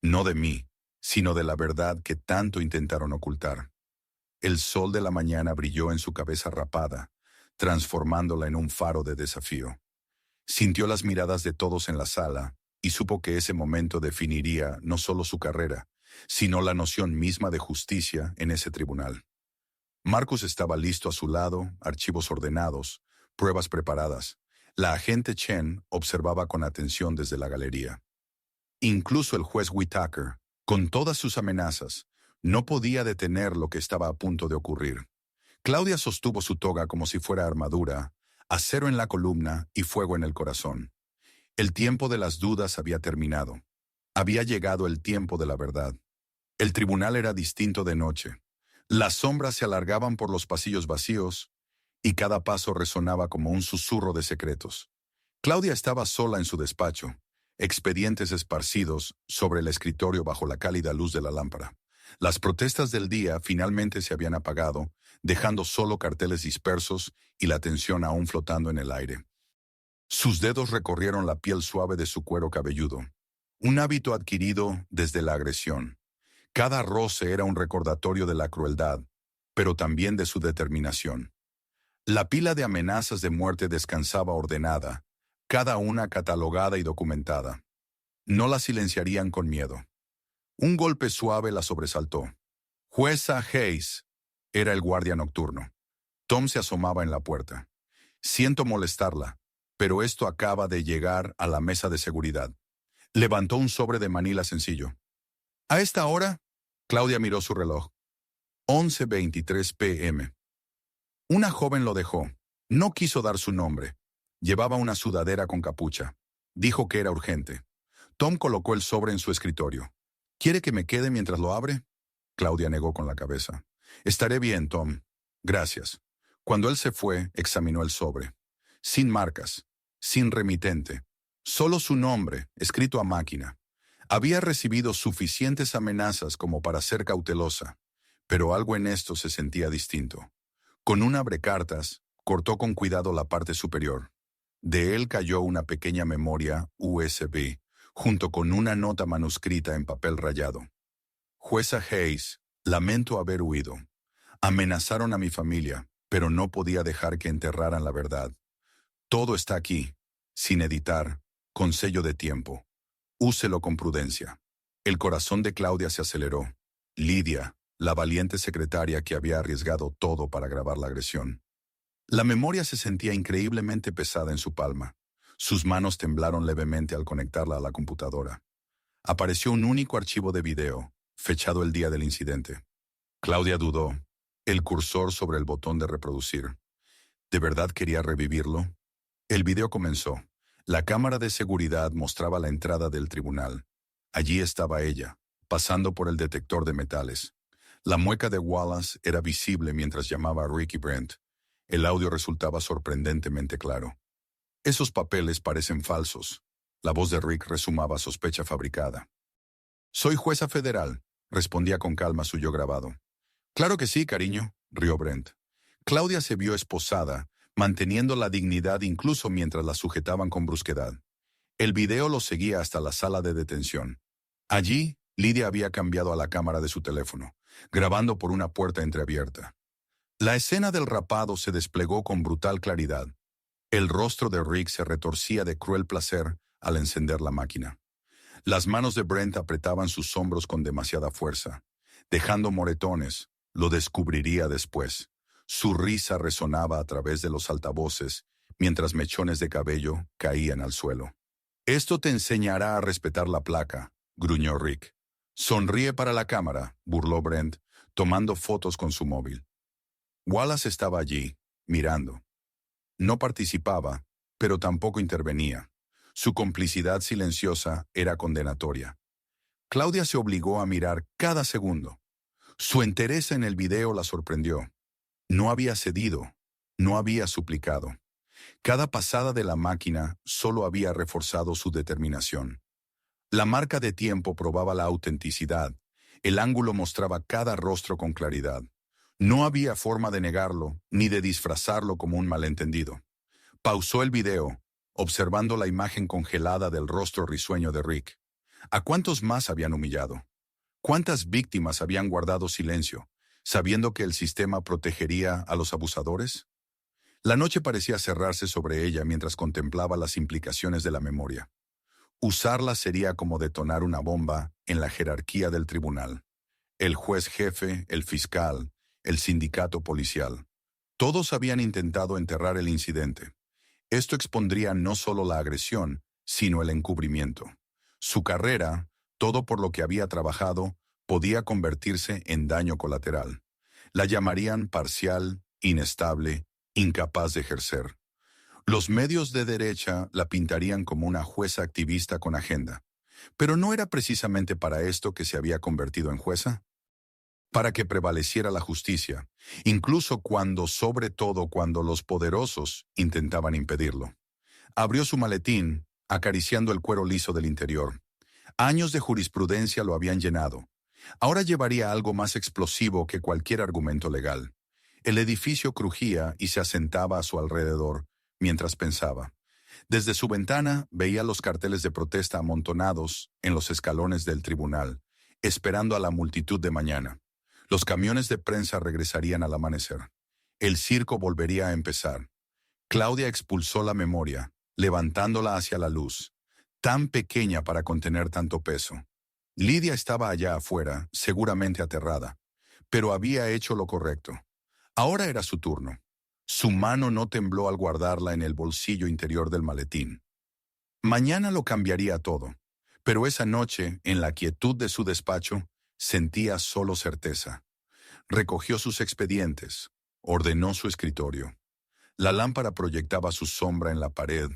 no de mí, sino de la verdad que tanto intentaron ocultar. El sol de la mañana brilló en su cabeza rapada, transformándola en un faro de desafío. Sintió las miradas de todos en la sala y supo que ese momento definiría no solo su carrera, sino la noción misma de justicia en ese tribunal. Marcus estaba listo a su lado, archivos ordenados, pruebas preparadas. La agente Chen observaba con atención desde la galería. Incluso el juez Whitaker, con todas sus amenazas, no podía detener lo que estaba a punto de ocurrir. Claudia sostuvo su toga como si fuera armadura, acero en la columna y fuego en el corazón. El tiempo de las dudas había terminado. Había llegado el tiempo de la verdad. El tribunal era distinto de noche. Las sombras se alargaban por los pasillos vacíos y cada paso resonaba como un susurro de secretos. Claudia estaba sola en su despacho, expedientes esparcidos sobre el escritorio bajo la cálida luz de la lámpara. Las protestas del día finalmente se habían apagado, dejando solo carteles dispersos y la tensión aún flotando en el aire. Sus dedos recorrieron la piel suave de su cuero cabelludo, un hábito adquirido desde la agresión. Cada roce era un recordatorio de la crueldad, pero también de su determinación. La pila de amenazas de muerte descansaba ordenada, cada una catalogada y documentada. No la silenciarían con miedo. Un golpe suave la sobresaltó. Jueza Hayes era el guardia nocturno. Tom se asomaba en la puerta. Siento molestarla, pero esto acaba de llegar a la mesa de seguridad. Levantó un sobre de manila sencillo. ¿A esta hora? Claudia miró su reloj. 11:23 p.m. Una joven lo dejó. No quiso dar su nombre. Llevaba una sudadera con capucha. Dijo que era urgente. Tom colocó el sobre en su escritorio. ¿Quiere que me quede mientras lo abre? Claudia negó con la cabeza. Estaré bien, Tom. Gracias. Cuando él se fue, examinó el sobre. Sin marcas, sin remitente. Solo su nombre, escrito a máquina. Había recibido suficientes amenazas como para ser cautelosa, pero algo en esto se sentía distinto. Con un abrecartas, cortó con cuidado la parte superior. De él cayó una pequeña memoria USB, junto con una nota manuscrita en papel rayado. Jueza Hayes, lamento haber huido. Amenazaron a mi familia, pero no podía dejar que enterraran la verdad. Todo está aquí, sin editar, con sello de tiempo. Úselo con prudencia. El corazón de Claudia se aceleró. Lidia, la valiente secretaria que había arriesgado todo para grabar la agresión. La memoria se sentía increíblemente pesada en su palma. Sus manos temblaron levemente al conectarla a la computadora. Apareció un único archivo de video, fechado el día del incidente. Claudia dudó. El cursor sobre el botón de reproducir. ¿De verdad quería revivirlo? El video comenzó. La cámara de seguridad mostraba la entrada del tribunal. Allí estaba ella, pasando por el detector de metales. La mueca de Wallace era visible mientras llamaba a Rick y Brent. El audio resultaba sorprendentemente claro. Esos papeles parecen falsos. La voz de Rick resumaba sospecha fabricada. Soy jueza federal, respondía con calma su yo grabado. Claro que sí, cariño, rió Brent. Claudia se vio esposada, manteniendo la dignidad incluso mientras la sujetaban con brusquedad. El video lo seguía hasta la sala de detención. Allí, Lidia había cambiado a la cámara de su teléfono, grabando por una puerta entreabierta. La escena del rapado se desplegó con brutal claridad. El rostro de Rick se retorcía de cruel placer al encender la máquina. Las manos de Brent apretaban sus hombros con demasiada fuerza, dejando moretones. Lo descubriría después. Su risa resonaba a través de los altavoces, mientras mechones de cabello caían al suelo. Esto te enseñará a respetar la placa, gruñó Rick. Sonríe para la cámara, burló Brent, tomando fotos con su móvil. Wallace estaba allí, mirando. No participaba, pero tampoco intervenía. Su complicidad silenciosa era condenatoria. Claudia se obligó a mirar cada segundo. Su entereza en el video la sorprendió. No había cedido, no había suplicado. Cada pasada de la máquina solo había reforzado su determinación. La marca de tiempo probaba la autenticidad, El ángulo mostraba cada rostro con claridad. No había forma de negarlo, ni de disfrazarlo como un malentendido. Pausó el video, observando la imagen congelada del rostro risueño de Rick. ¿A cuántos más habían humillado? ¿Cuántas víctimas habían guardado silencio, sabiendo que el sistema protegería a los abusadores? La noche parecía cerrarse sobre ella mientras contemplaba las implicaciones de la memoria. Usarla sería como detonar una bomba en la jerarquía del tribunal. El juez jefe, el fiscal, el sindicato policial. Todos habían intentado enterrar el incidente. Esto expondría no solo la agresión, sino el encubrimiento. Su carrera, todo por lo que había trabajado, podía convertirse en daño colateral. La llamarían parcial, inestable, incapaz de ejercer. Los medios de derecha la pintarían como una jueza activista con agenda. Pero no era precisamente para esto que se había convertido en jueza. Para que prevaleciera la justicia, incluso sobre todo cuando los poderosos intentaban impedirlo. Abrió su maletín, acariciando el cuero liso del interior. Años de jurisprudencia lo habían llenado. Ahora llevaría algo más explosivo que cualquier argumento legal. El edificio crujía y se asentaba a su alrededor, mientras pensaba. Desde su ventana veía los carteles de protesta amontonados en los escalones del tribunal, esperando a la multitud de mañana. Los camiones de prensa regresarían al amanecer. El circo volvería a empezar. Claudia expulsó la memoria, levantándola hacia la luz, tan pequeña para contener tanto peso. Lidia estaba allá afuera, seguramente aterrada, pero había hecho lo correcto. Ahora era su turno. Su mano no tembló al guardarla en el bolsillo interior del maletín. Mañana lo cambiaría todo, pero esa noche, en la quietud de su despacho, sentía solo certeza. Recogió sus expedientes, ordenó su escritorio. La lámpara proyectaba su sombra en la pared,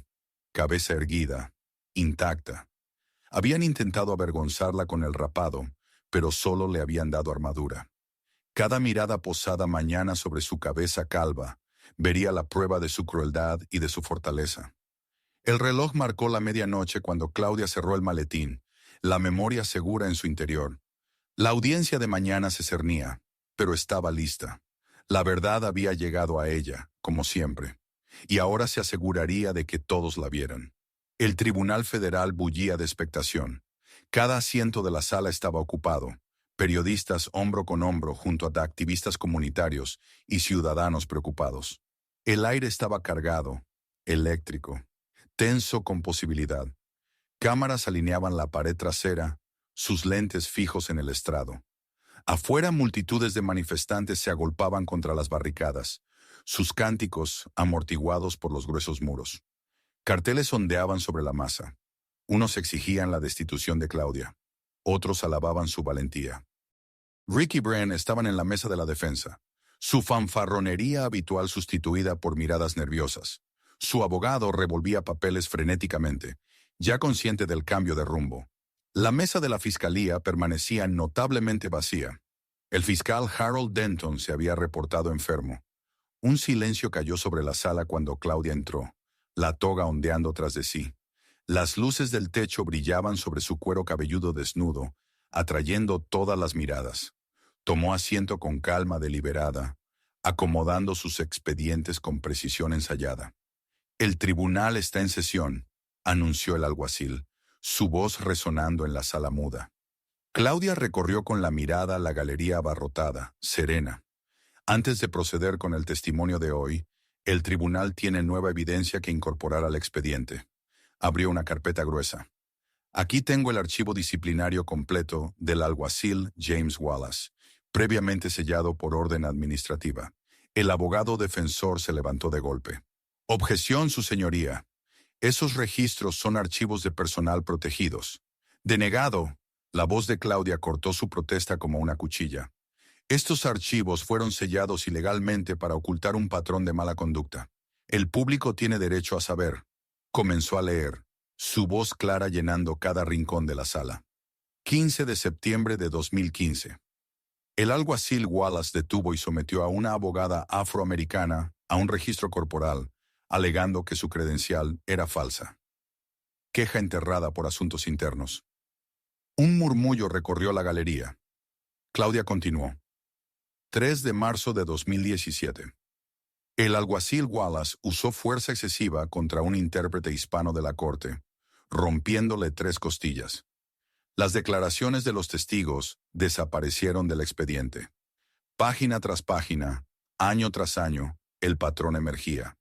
cabeza erguida, intacta. Habían intentado avergonzarla con el rapado, pero solo le habían dado armadura. Cada mirada posada mañana sobre su cabeza calva vería la prueba de su crueldad y de su fortaleza. El reloj marcó la medianoche cuando Claudia cerró el maletín, la memoria segura en su interior. La audiencia de mañana se cernía, pero estaba lista. La verdad había llegado a ella, como siempre, y ahora se aseguraría de que todos la vieran. El Tribunal Federal bullía de expectación. Cada asiento de la sala estaba ocupado, periodistas hombro con hombro junto a activistas comunitarios y ciudadanos preocupados. El aire estaba cargado, eléctrico, tenso con posibilidad. Cámaras alineaban la pared trasera, sus lentes fijos en el estrado. Afuera multitudes de manifestantes se agolpaban contra las barricadas, sus cánticos amortiguados por los gruesos muros. Carteles ondeaban sobre la masa. Unos exigían la destitución de Claudia, otros alababan su valentía. Rick y Bren estaban en la mesa de la defensa, su fanfarronería habitual sustituida por miradas nerviosas. Su abogado revolvía papeles frenéticamente, ya consciente del cambio de rumbo. La mesa de la fiscalía permanecía notablemente vacía. El fiscal Harold Denton se había reportado enfermo. Un silencio cayó sobre la sala cuando Claudia entró, la toga ondeando tras de sí. Las luces del techo brillaban sobre su cuero cabelludo desnudo, atrayendo todas las miradas. Tomó asiento con calma deliberada, acomodando sus expedientes con precisión ensayada. «El tribunal está en sesión», anunció el alguacil, su voz resonando en la sala muda. Claudia recorrió con la mirada la galería abarrotada, serena. Antes de proceder con el testimonio de hoy, el tribunal tiene nueva evidencia que incorporar al expediente. Abrió una carpeta gruesa. Aquí tengo el archivo disciplinario completo del alguacil James Wallace, previamente sellado por orden administrativa. El abogado defensor se levantó de golpe. «Objeción, su señoría. Esos registros son archivos de personal protegidos». «Denegado». La voz de Claudia cortó su protesta como una cuchilla. «Estos archivos fueron sellados ilegalmente para ocultar un patrón de mala conducta. El público tiene derecho a saber». Comenzó a leer, su voz clara llenando cada rincón de la sala. 15 de septiembre de 2015. El alguacil Wallace detuvo y sometió a una abogada afroamericana a un registro corporal, alegando que su credencial era falsa. Queja enterrada por asuntos internos. Un murmullo recorrió la galería. Claudia continuó. 3 de marzo de 2017. El alguacil Wallace usó fuerza excesiva contra un intérprete hispano de la corte, rompiéndole 3 costillas. Las declaraciones de los testigos desaparecieron del expediente. Página tras página, año tras año, el patrón emergía.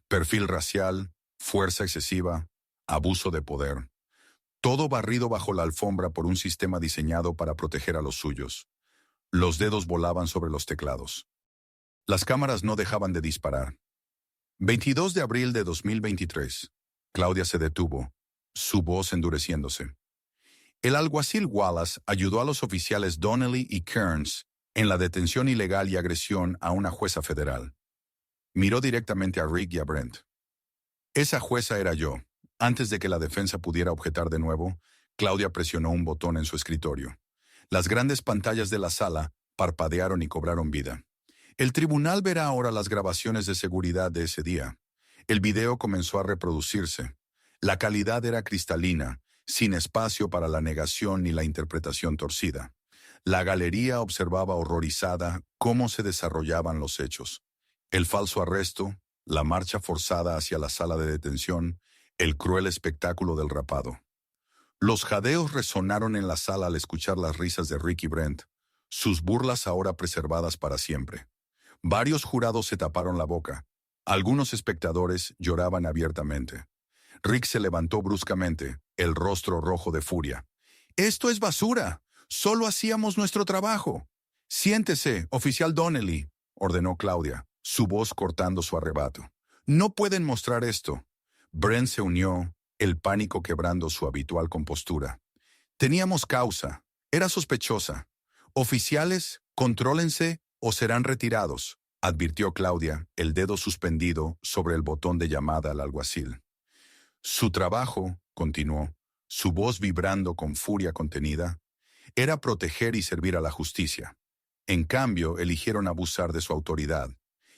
Perfil racial, fuerza excesiva, abuso de poder. Todo barrido bajo la alfombra por un sistema diseñado para proteger a los suyos. Los dedos volaban sobre los teclados. Las cámaras no dejaban de disparar. 22 de abril de 2023. Claudia se detuvo, su voz endureciéndose. El alguacil Wallace ayudó a los oficiales Donnelly y Kearns en la detención ilegal y agresión a una jueza federal. Miró directamente a Rick y a Brent. Esa jueza era yo. Antes de que la defensa pudiera objetar de nuevo, Claudia presionó un botón en su escritorio. Las grandes pantallas de la sala parpadearon y cobraron vida. El tribunal verá ahora las grabaciones de seguridad de ese día. El video comenzó a reproducirse. La calidad era cristalina, sin espacio para la negación ni la interpretación torcida. La galería observaba horrorizada cómo se desarrollaban los hechos. El falso arresto, la marcha forzada hacia la sala de detención, el cruel espectáculo del rapado. Los jadeos resonaron en la sala al escuchar las risas de Rick y Brent, sus burlas ahora preservadas para siempre. Varios jurados se taparon la boca. Algunos espectadores lloraban abiertamente. Rick se levantó bruscamente, el rostro rojo de furia. «¡Esto es basura! ¡Solo hacíamos nuestro trabajo!» «Siéntese, oficial Donnelly», ordenó Claudia, su voz cortando su arrebato. «No pueden mostrar esto». Brent se unió, el pánico quebrando su habitual compostura. «Teníamos causa. Era sospechosa. Oficiales, contrólense o serán retirados», advirtió Claudia, el dedo suspendido sobre el botón de llamada al alguacil. Su trabajo, continuó, su voz vibrando con furia contenida, era proteger y servir a la justicia. En cambio, eligieron abusar de su autoridad.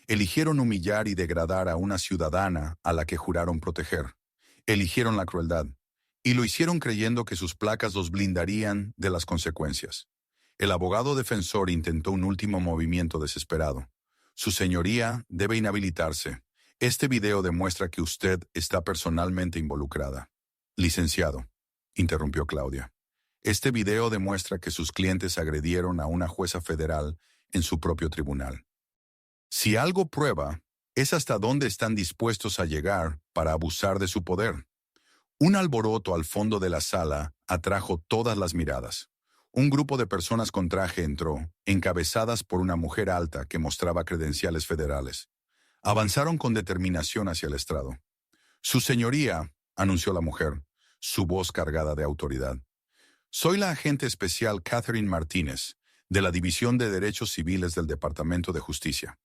Eligieron humillar y degradar a una ciudadana a la que juraron proteger. Eligieron la crueldad. Y lo hicieron creyendo que sus placas los blindarían de las consecuencias. El abogado defensor intentó un último movimiento desesperado. «Su señoría debe inhabilitarse. Este video demuestra que usted está personalmente involucrada». «Licenciado», interrumpió Claudia. «Este video demuestra que sus clientes agredieron a una jueza federal en su propio tribunal. Si algo prueba, es hasta dónde están dispuestos a llegar para abusar de su poder». Un alboroto al fondo de la sala atrajo todas las miradas. Un grupo de personas con traje entró, encabezadas por una mujer alta que mostraba credenciales federales. Avanzaron con determinación hacia el estrado. «Su señoría», anunció la mujer, su voz cargada de autoridad. «Soy la agente especial Catherine Martínez, de la División de Derechos Civiles del Departamento de Justicia.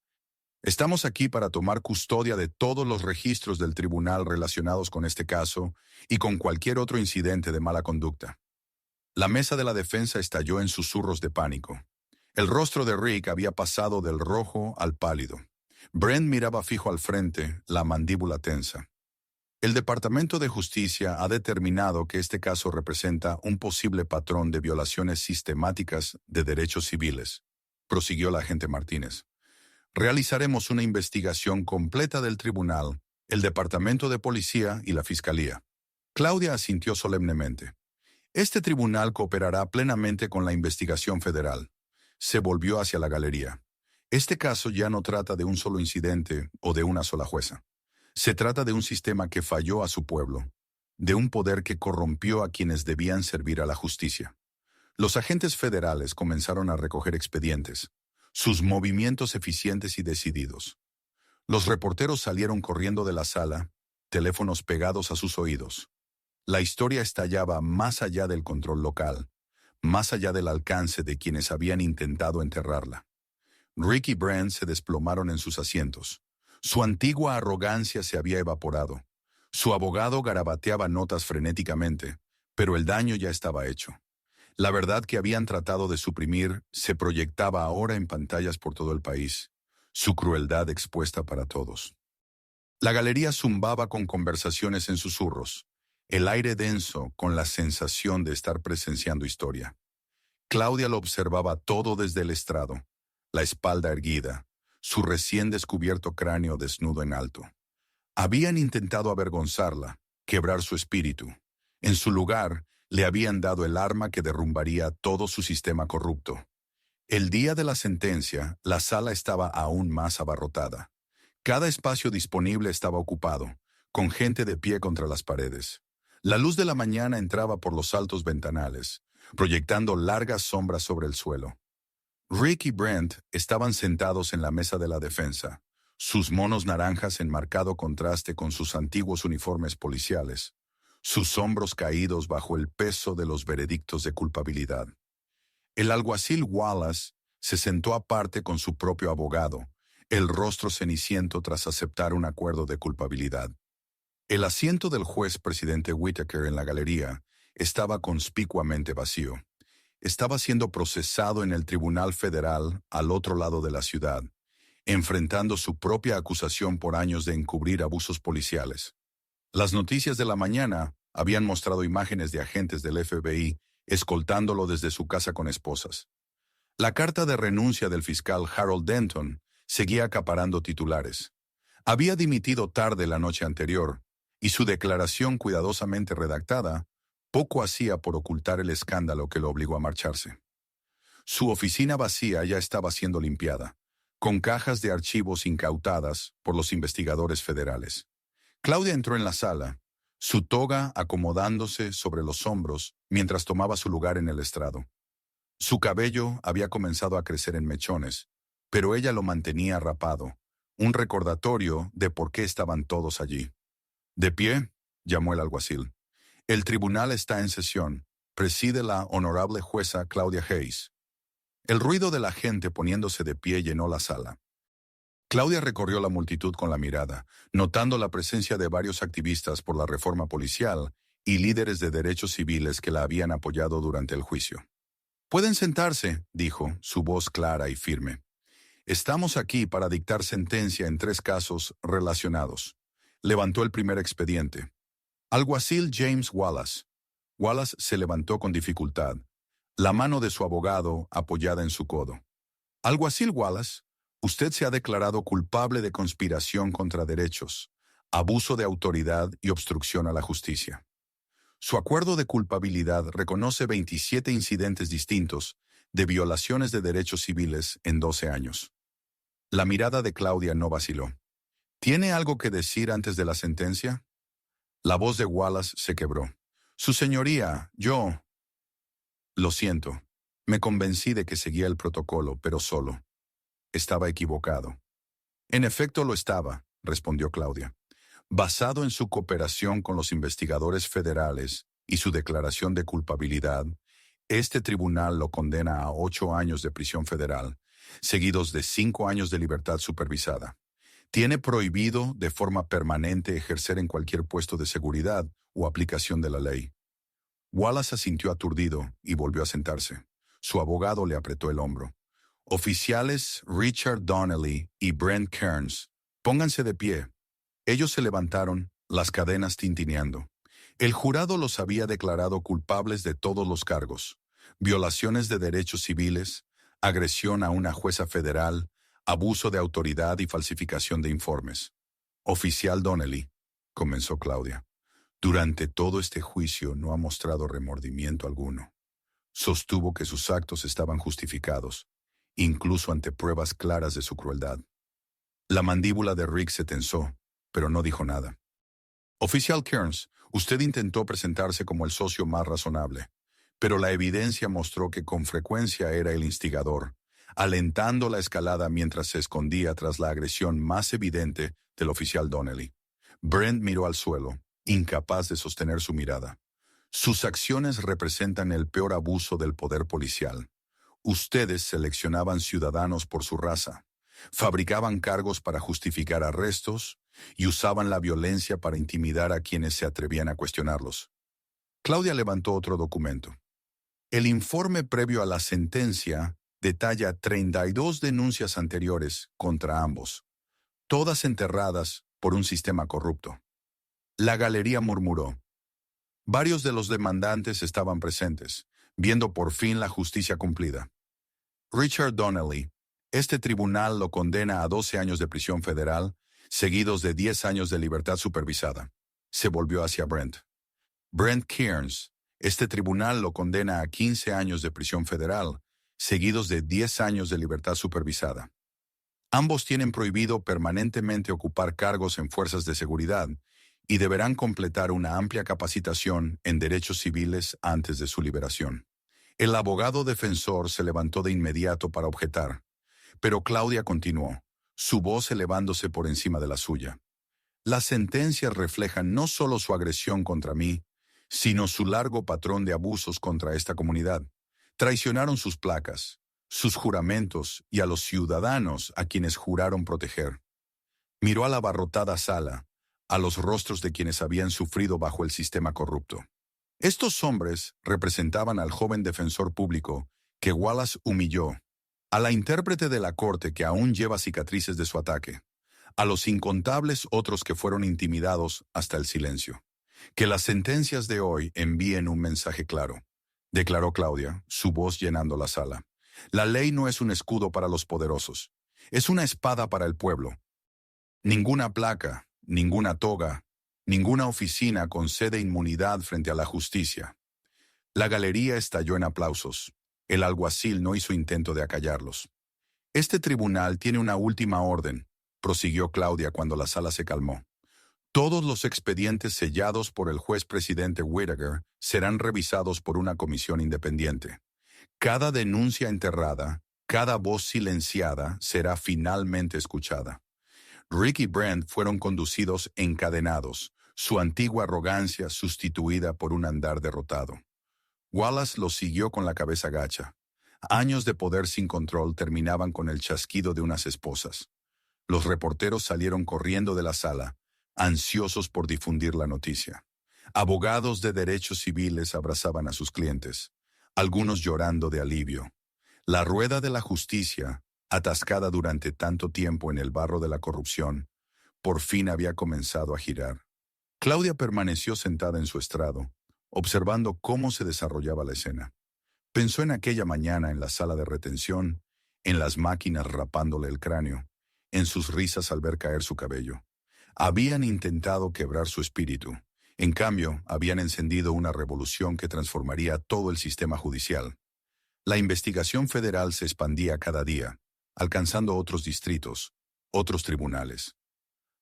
Estamos aquí para tomar custodia de todos los registros del tribunal relacionados con este caso y con cualquier otro incidente de mala conducta». La mesa de la defensa estalló en susurros de pánico. El rostro de Rick había pasado del rojo al pálido. Brent miraba fijo al frente, la mandíbula tensa. «El Departamento de Justicia ha determinado que este caso representa un posible patrón de violaciones sistemáticas de derechos civiles», prosiguió la agente Martínez. «Realizaremos una investigación completa del tribunal, el Departamento de Policía y la Fiscalía». Claudia asintió solemnemente. «Este tribunal cooperará plenamente con la investigación federal». Se volvió hacia la galería. «Este caso ya no trata de un solo incidente o de una sola jueza. Se trata de un sistema que falló a su pueblo, de un poder que corrompió a quienes debían servir a la justicia». Los agentes federales comenzaron a recoger expedientes, sus movimientos eficientes y decididos. Los reporteros salieron corriendo de la sala, teléfonos pegados a sus oídos. La historia estallaba más allá del control local, más allá del alcance de quienes habían intentado enterrarla. Rick y Brent se desplomaron en sus asientos. Su antigua arrogancia se había evaporado. Su abogado garabateaba notas frenéticamente, pero el daño ya estaba hecho. La verdad que habían tratado de suprimir se proyectaba ahora en pantallas por todo el país, su crueldad expuesta para todos. La galería zumbaba con conversaciones en susurros, el aire denso con la sensación de estar presenciando historia. Claudia lo observaba todo desde el estrado, la espalda erguida, su recién descubierto cráneo desnudo en alto. Habían intentado avergonzarla, quebrar su espíritu. En su lugar, le habían dado el arma que derrumbaría todo su sistema corrupto. El día de la sentencia, la sala estaba aún más abarrotada. Cada espacio disponible estaba ocupado, con gente de pie contra las paredes. La luz de la mañana entraba por los altos ventanales, proyectando largas sombras sobre el suelo. Rick y Brent estaban sentados en la mesa de la defensa, sus monos naranjas en marcado contraste con sus antiguos uniformes policiales, sus hombros caídos bajo el peso de los veredictos de culpabilidad. El alguacil Wallace se sentó aparte con su propio abogado, el rostro ceniciento tras aceptar un acuerdo de culpabilidad. El asiento del juez presidente Whitaker en la galería estaba conspicuamente vacío. Estaba siendo procesado en el Tribunal Federal al otro lado de la ciudad, enfrentando su propia acusación por años de encubrir abusos policiales. Las noticias de la mañana habían mostrado imágenes de agentes del FBI escoltándolo desde su casa con esposas. La carta de renuncia del fiscal Harold Denton seguía acaparando titulares. Había dimitido tarde la noche anterior, y su declaración cuidadosamente redactada poco hacía por ocultar el escándalo que lo obligó a marcharse. Su oficina vacía ya estaba siendo limpiada, con cajas de archivos incautadas por los investigadores federales. Claudia entró en la sala, su toga acomodándose sobre los hombros mientras tomaba su lugar en el estrado. Su cabello había comenzado a crecer en mechones, pero ella lo mantenía rapado, un recordatorio de por qué estaban todos allí. «De pie», llamó el alguacil. «El tribunal está en sesión. Preside la honorable jueza Claudia Hayes». El ruido de la gente poniéndose de pie llenó la sala. Claudia recorrió la multitud con la mirada, notando la presencia de varios activistas por la reforma policial y líderes de derechos civiles que la habían apoyado durante el juicio. «Pueden sentarse», dijo, su voz clara y firme. «Estamos aquí para dictar sentencia en 3 casos relacionados». Levantó el primer expediente. «Alguacil James Wallace». Wallace se levantó con dificultad, la mano de su abogado apoyada en su codo. «Alguacil Wallace, usted se ha declarado culpable de conspiración contra derechos, abuso de autoridad y obstrucción a la justicia. Su acuerdo de culpabilidad reconoce 27 incidentes distintos de violaciones de derechos civiles en 12 años». La mirada de Claudia no vaciló. «¿Tiene algo que decir antes de la sentencia?» La voz de Wallace se quebró. «Su señoría, yo...» «Lo siento. Me convencí de que seguía el protocolo, pero solo. Estaba equivocado». «En efecto lo estaba», respondió Claudia. «Basado en su cooperación con los investigadores federales y su declaración de culpabilidad, este tribunal lo condena a 8 años de prisión federal, seguidos de 5 años de libertad supervisada. Tiene prohibido de forma permanente ejercer en cualquier puesto de seguridad o aplicación de la ley». Wallace asintió aturdido y volvió a sentarse. Su abogado le apretó el hombro. «Oficiales Richard Donnelly y Brent Kearns, pónganse de pie». Ellos se levantaron, las cadenas tintineando. El jurado los había declarado culpables de todos los cargos: violaciones de derechos civiles, agresión a una jueza federal, abuso de autoridad y falsificación de informes. «Oficial Donnelly», comenzó Claudia, «durante todo este juicio no ha mostrado remordimiento alguno. Sostuvo que sus actos estaban justificados, incluso ante pruebas claras de su crueldad». La mandíbula de Rick se tensó, pero no dijo nada. «Oficial Kearns, usted intentó presentarse como el socio más razonable, pero la evidencia mostró que con frecuencia era el instigador, alentando la escalada mientras se escondía tras la agresión más evidente del oficial Donnelly». Brent miró al suelo, incapaz de sostener su mirada. «Sus acciones representan el peor abuso del poder policial. Ustedes seleccionaban ciudadanos por su raza, fabricaban cargos para justificar arrestos y usaban la violencia para intimidar a quienes se atrevían a cuestionarlos». Claudia levantó otro documento. El informe previo a la sentencia detalla 32 denuncias anteriores contra ambos, todas enterradas por un sistema corrupto. La galería murmuró. Varios de los demandantes estaban presentes, viendo por fin la justicia cumplida. Richard Donnelly. Este tribunal lo condena a 12 años de prisión federal, seguidos de 10 años de libertad supervisada. Se volvió hacia Brent. Brent Kearns. Este tribunal lo condena a 15 años de prisión federal, seguidos de 10 años de libertad supervisada. Ambos tienen prohibido permanentemente ocupar cargos en fuerzas de seguridad y deberán completar una amplia capacitación en derechos civiles antes de su liberación. El abogado defensor se levantó de inmediato para objetar, pero Claudia continuó, su voz elevándose por encima de la suya. Las sentencias reflejan no solo su agresión contra mí, sino su largo patrón de abusos contra esta comunidad. Traicionaron sus placas, sus juramentos y a los ciudadanos a quienes juraron proteger. Miró a la abarrotada sala, a los rostros de quienes habían sufrido bajo el sistema corrupto. Estos hombres representaban al joven defensor público que Wallace humilló, a la intérprete de la corte que aún lleva cicatrices de su ataque, a los incontables otros que fueron intimidados hasta el silencio. Que las sentencias de hoy envíen un mensaje claro, declaró Claudia, su voz llenando la sala. La ley no es un escudo para los poderosos, es una espada para el pueblo. Ninguna placa, ninguna toga, ninguna oficina concede inmunidad frente a la justicia. La galería estalló en aplausos. El alguacil no hizo intento de acallarlos. Este tribunal tiene una última orden, prosiguió Claudia cuando la sala se calmó. Todos los expedientes sellados por el juez presidente Whittaker serán revisados por una comisión independiente. Cada denuncia enterrada, cada voz silenciada será finalmente escuchada. Rick y Brent fueron conducidos encadenados, su antigua arrogancia sustituida por un andar derrotado. Wallace los siguió con la cabeza gacha. Años de poder sin control terminaban con el chasquido de unas esposas. Los reporteros salieron corriendo de la sala, ansiosos por difundir la noticia. Abogados de derechos civiles abrazaban a sus clientes, algunos llorando de alivio. La rueda de la justicia, atascada durante tanto tiempo en el barro de la corrupción, por fin había comenzado a girar. Claudia permaneció sentada en su estrado, observando cómo se desarrollaba la escena. Pensó en aquella mañana en la sala de retención, en las máquinas rapándole el cráneo, en sus risas al ver caer su cabello. Habían intentado quebrar su espíritu. En cambio, habían encendido una revolución que transformaría todo el sistema judicial. La investigación federal se expandía cada día, alcanzando otros distritos, otros tribunales.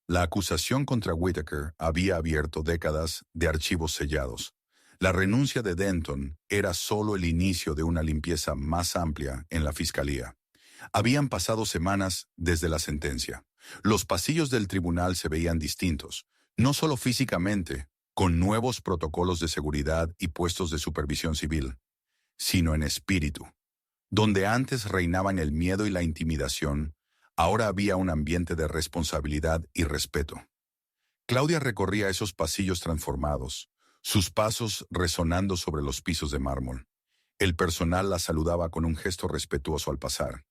La acusación contra Whittaker había abierto décadas de archivos sellados. La renuncia de Denton era solo el inicio de una limpieza más amplia en la fiscalía. Habían pasado semanas desde la sentencia. Los pasillos del tribunal se veían distintos, no solo físicamente, con nuevos protocolos de seguridad y puestos de supervisión civil, sino en espíritu. Donde antes reinaban el miedo y la intimidación, ahora había un ambiente de responsabilidad y respeto. Claudia recorría esos pasillos transformados, sus pasos resonando sobre los pisos de mármol. El personal la saludaba con un gesto respetuoso al pasar.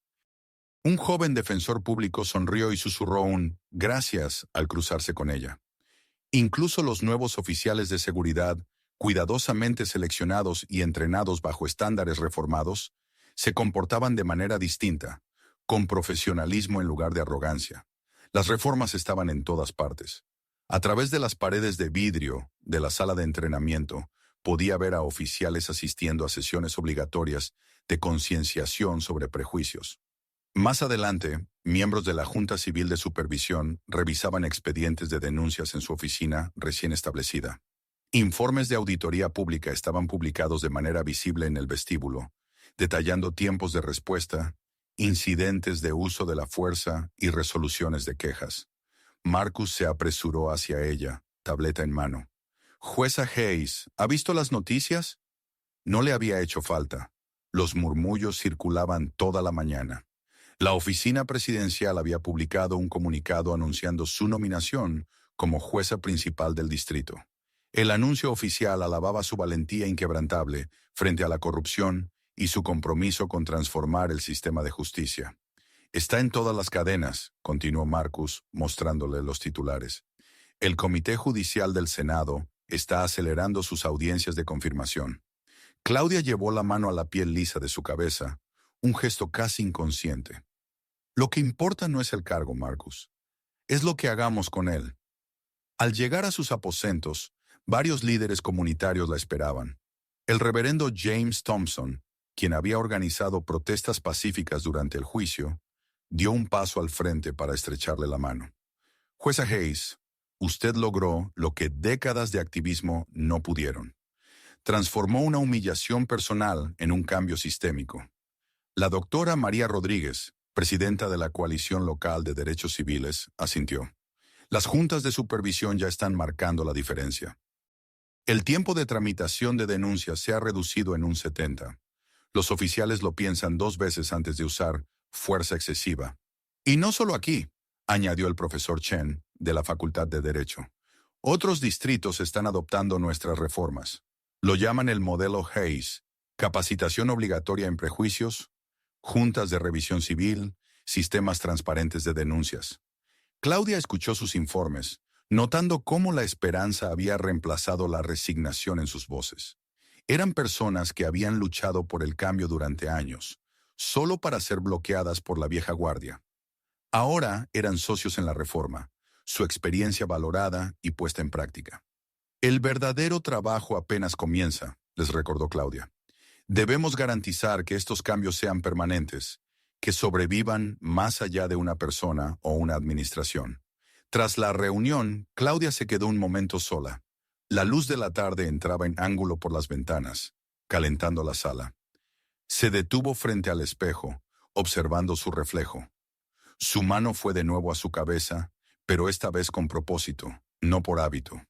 Un joven defensor público sonrió y susurró un «gracias» al cruzarse con ella. Incluso los nuevos oficiales de seguridad, cuidadosamente seleccionados y entrenados bajo estándares reformados, se comportaban de manera distinta, con profesionalismo en lugar de arrogancia. Las reformas estaban en todas partes. A través de las paredes de vidrio de la sala de entrenamiento, podía ver a oficiales asistiendo a sesiones obligatorias de concienciación sobre prejuicios. Más adelante, miembros de la Junta Civil de Supervisión revisaban expedientes de denuncias en su oficina recién establecida. Informes de auditoría pública estaban publicados de manera visible en el vestíbulo, detallando tiempos de respuesta, incidentes de uso de la fuerza y resoluciones de quejas. Marcus se apresuró hacia ella, tableta en mano. «Jueza Hayes, ¿ha visto las noticias?» No le había hecho falta. Los murmullos circulaban toda la mañana. La oficina presidencial había publicado un comunicado anunciando su nominación como jueza principal del distrito. El anuncio oficial alababa su valentía inquebrantable frente a la corrupción y su compromiso con transformar el sistema de justicia. «Está en todas las cadenas», continuó Marcus, mostrándole los titulares. «El Comité Judicial del Senado está acelerando sus audiencias de confirmación. Claudia llevó la mano a la piel lisa de su cabeza, un gesto casi inconsciente. Lo que importa no es el cargo, Marcus. Es lo que hagamos con él. Al llegar a sus aposentos, varios líderes comunitarios la esperaban. El reverendo James Thompson, quien había organizado protestas pacíficas durante el juicio, dio un paso al frente para estrecharle la mano. Jueza Hayes, usted logró lo que décadas de activismo no pudieron. Transformó una humillación personal en un cambio sistémico. La doctora María Rodríguez, presidenta de la Coalición Local de Derechos Civiles, asintió. Las juntas de supervisión ya están marcando la diferencia. El tiempo de tramitación de denuncias se ha reducido en un 70. Los oficiales lo piensan 2 veces antes de usar fuerza excesiva. Y no solo aquí, añadió el profesor Chen, de la Facultad de Derecho. Otros distritos están adoptando nuestras reformas. Lo llaman el modelo Hayes, capacitación obligatoria en prejuicios, juntas de revisión civil, sistemas transparentes de denuncias. Claudia escuchó sus informes, notando cómo la esperanza había reemplazado la resignación en sus voces. Eran personas que habían luchado por el cambio durante años, solo para ser bloqueadas por la vieja guardia. Ahora eran socios en la reforma, su experiencia valorada y puesta en práctica. El verdadero trabajo apenas comienza, les recordó Claudia. Debemos garantizar que estos cambios sean permanentes, que sobrevivan más allá de una persona o una administración. Tras la reunión, Claudia se quedó un momento sola. La luz de la tarde entraba en ángulo por las ventanas, calentando la sala. Se detuvo frente al espejo, observando su reflejo. Su mano fue de nuevo a su cabeza, pero esta vez con propósito, no por hábito.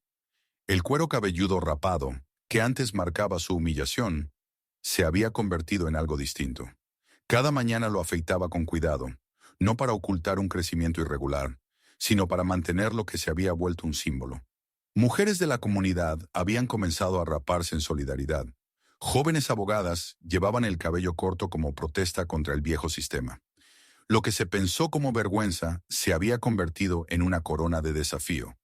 El cuero cabelludo rapado, que antes marcaba su humillación, se había convertido en algo distinto. Cada mañana lo afeitaba con cuidado, no para ocultar un crecimiento irregular, sino para mantener lo que se había vuelto un símbolo. Mujeres de la comunidad habían comenzado a raparse en solidaridad. Jóvenes abogadas llevaban el cabello corto como protesta contra el viejo sistema. Lo que se pensó como vergüenza se había convertido en una corona de desafío.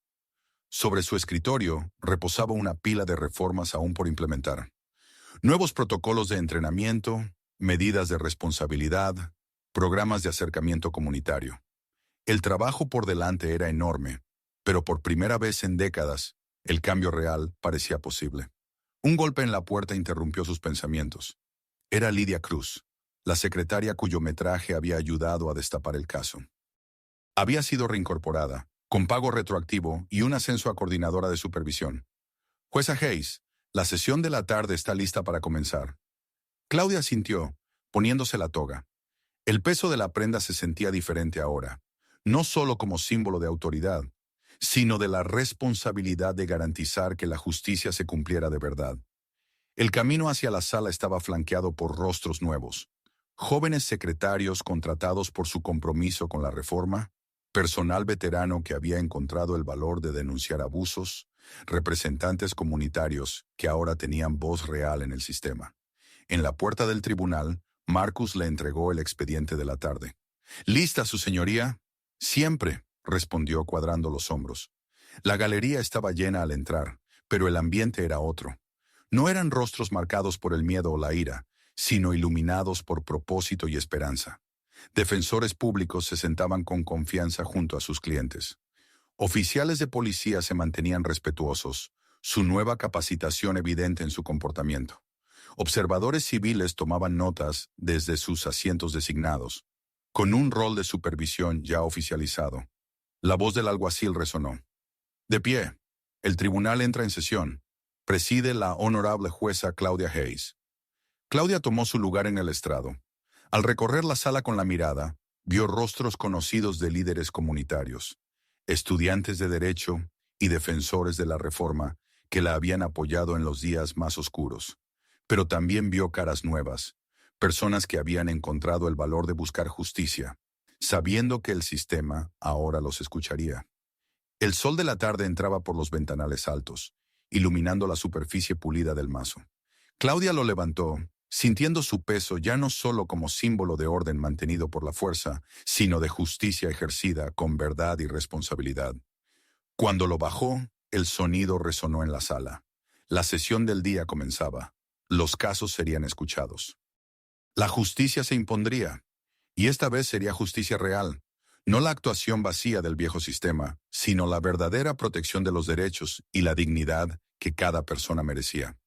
Sobre su escritorio reposaba una pila de reformas aún por implementar. Nuevos protocolos de entrenamiento, medidas de responsabilidad, programas de acercamiento comunitario. El trabajo por delante era enorme, pero por primera vez en décadas, el cambio real parecía posible. Un golpe en la puerta interrumpió sus pensamientos. Era Lidia Cruz, la secretaria cuyo metraje había ayudado a destapar el caso. Había sido reincorporada, con pago retroactivo y un ascenso a coordinadora de supervisión. Jueza Hayes, la sesión de la tarde está lista para comenzar. Claudia asintió, poniéndose la toga. El peso de la prenda se sentía diferente ahora, no solo como símbolo de autoridad, sino de la responsabilidad de garantizar que la justicia se cumpliera de verdad. El camino hacia la sala estaba flanqueado por rostros nuevos, jóvenes secretarios contratados por su compromiso con la reforma, personal veterano que había encontrado el valor de denunciar abusos, representantes comunitarios que ahora tenían voz real en el sistema. En la puerta del tribunal, Marcus le entregó el expediente de la tarde. «¿Lista, su señoría?» «Siempre», respondió cuadrando los hombros. La galería estaba llena al entrar, pero el ambiente era otro. No eran rostros marcados por el miedo o la ira, sino iluminados por propósito y esperanza. Defensores públicos se sentaban con confianza junto a sus clientes. Oficiales de policía se mantenían respetuosos, su nueva capacitación evidente en su comportamiento. Observadores civiles tomaban notas desde sus asientos designados, con un rol de supervisión ya oficializado. La voz del alguacil resonó. «De pie. El tribunal entra en sesión. Preside la honorable jueza Claudia Hayes». Claudia tomó su lugar en el estrado. Al recorrer la sala con la mirada, vio rostros conocidos de líderes comunitarios, estudiantes de derecho y defensores de la reforma que la habían apoyado en los días más oscuros. Pero también vio caras nuevas, personas que habían encontrado el valor de buscar justicia, sabiendo que el sistema ahora los escucharía. El sol de la tarde entraba por los ventanales altos, iluminando la superficie pulida del mazo. Claudia lo levantó, sintiendo su peso ya no solo como símbolo de orden mantenido por la fuerza, sino de justicia ejercida con verdad y responsabilidad. Cuando lo bajó, el sonido resonó en la sala. La sesión del día comenzaba. los casos serían escuchados. La justicia se impondría, y esta vez sería justicia real, no la actuación vacía del viejo sistema, sino la verdadera protección de los derechos y la dignidad que cada persona merecía.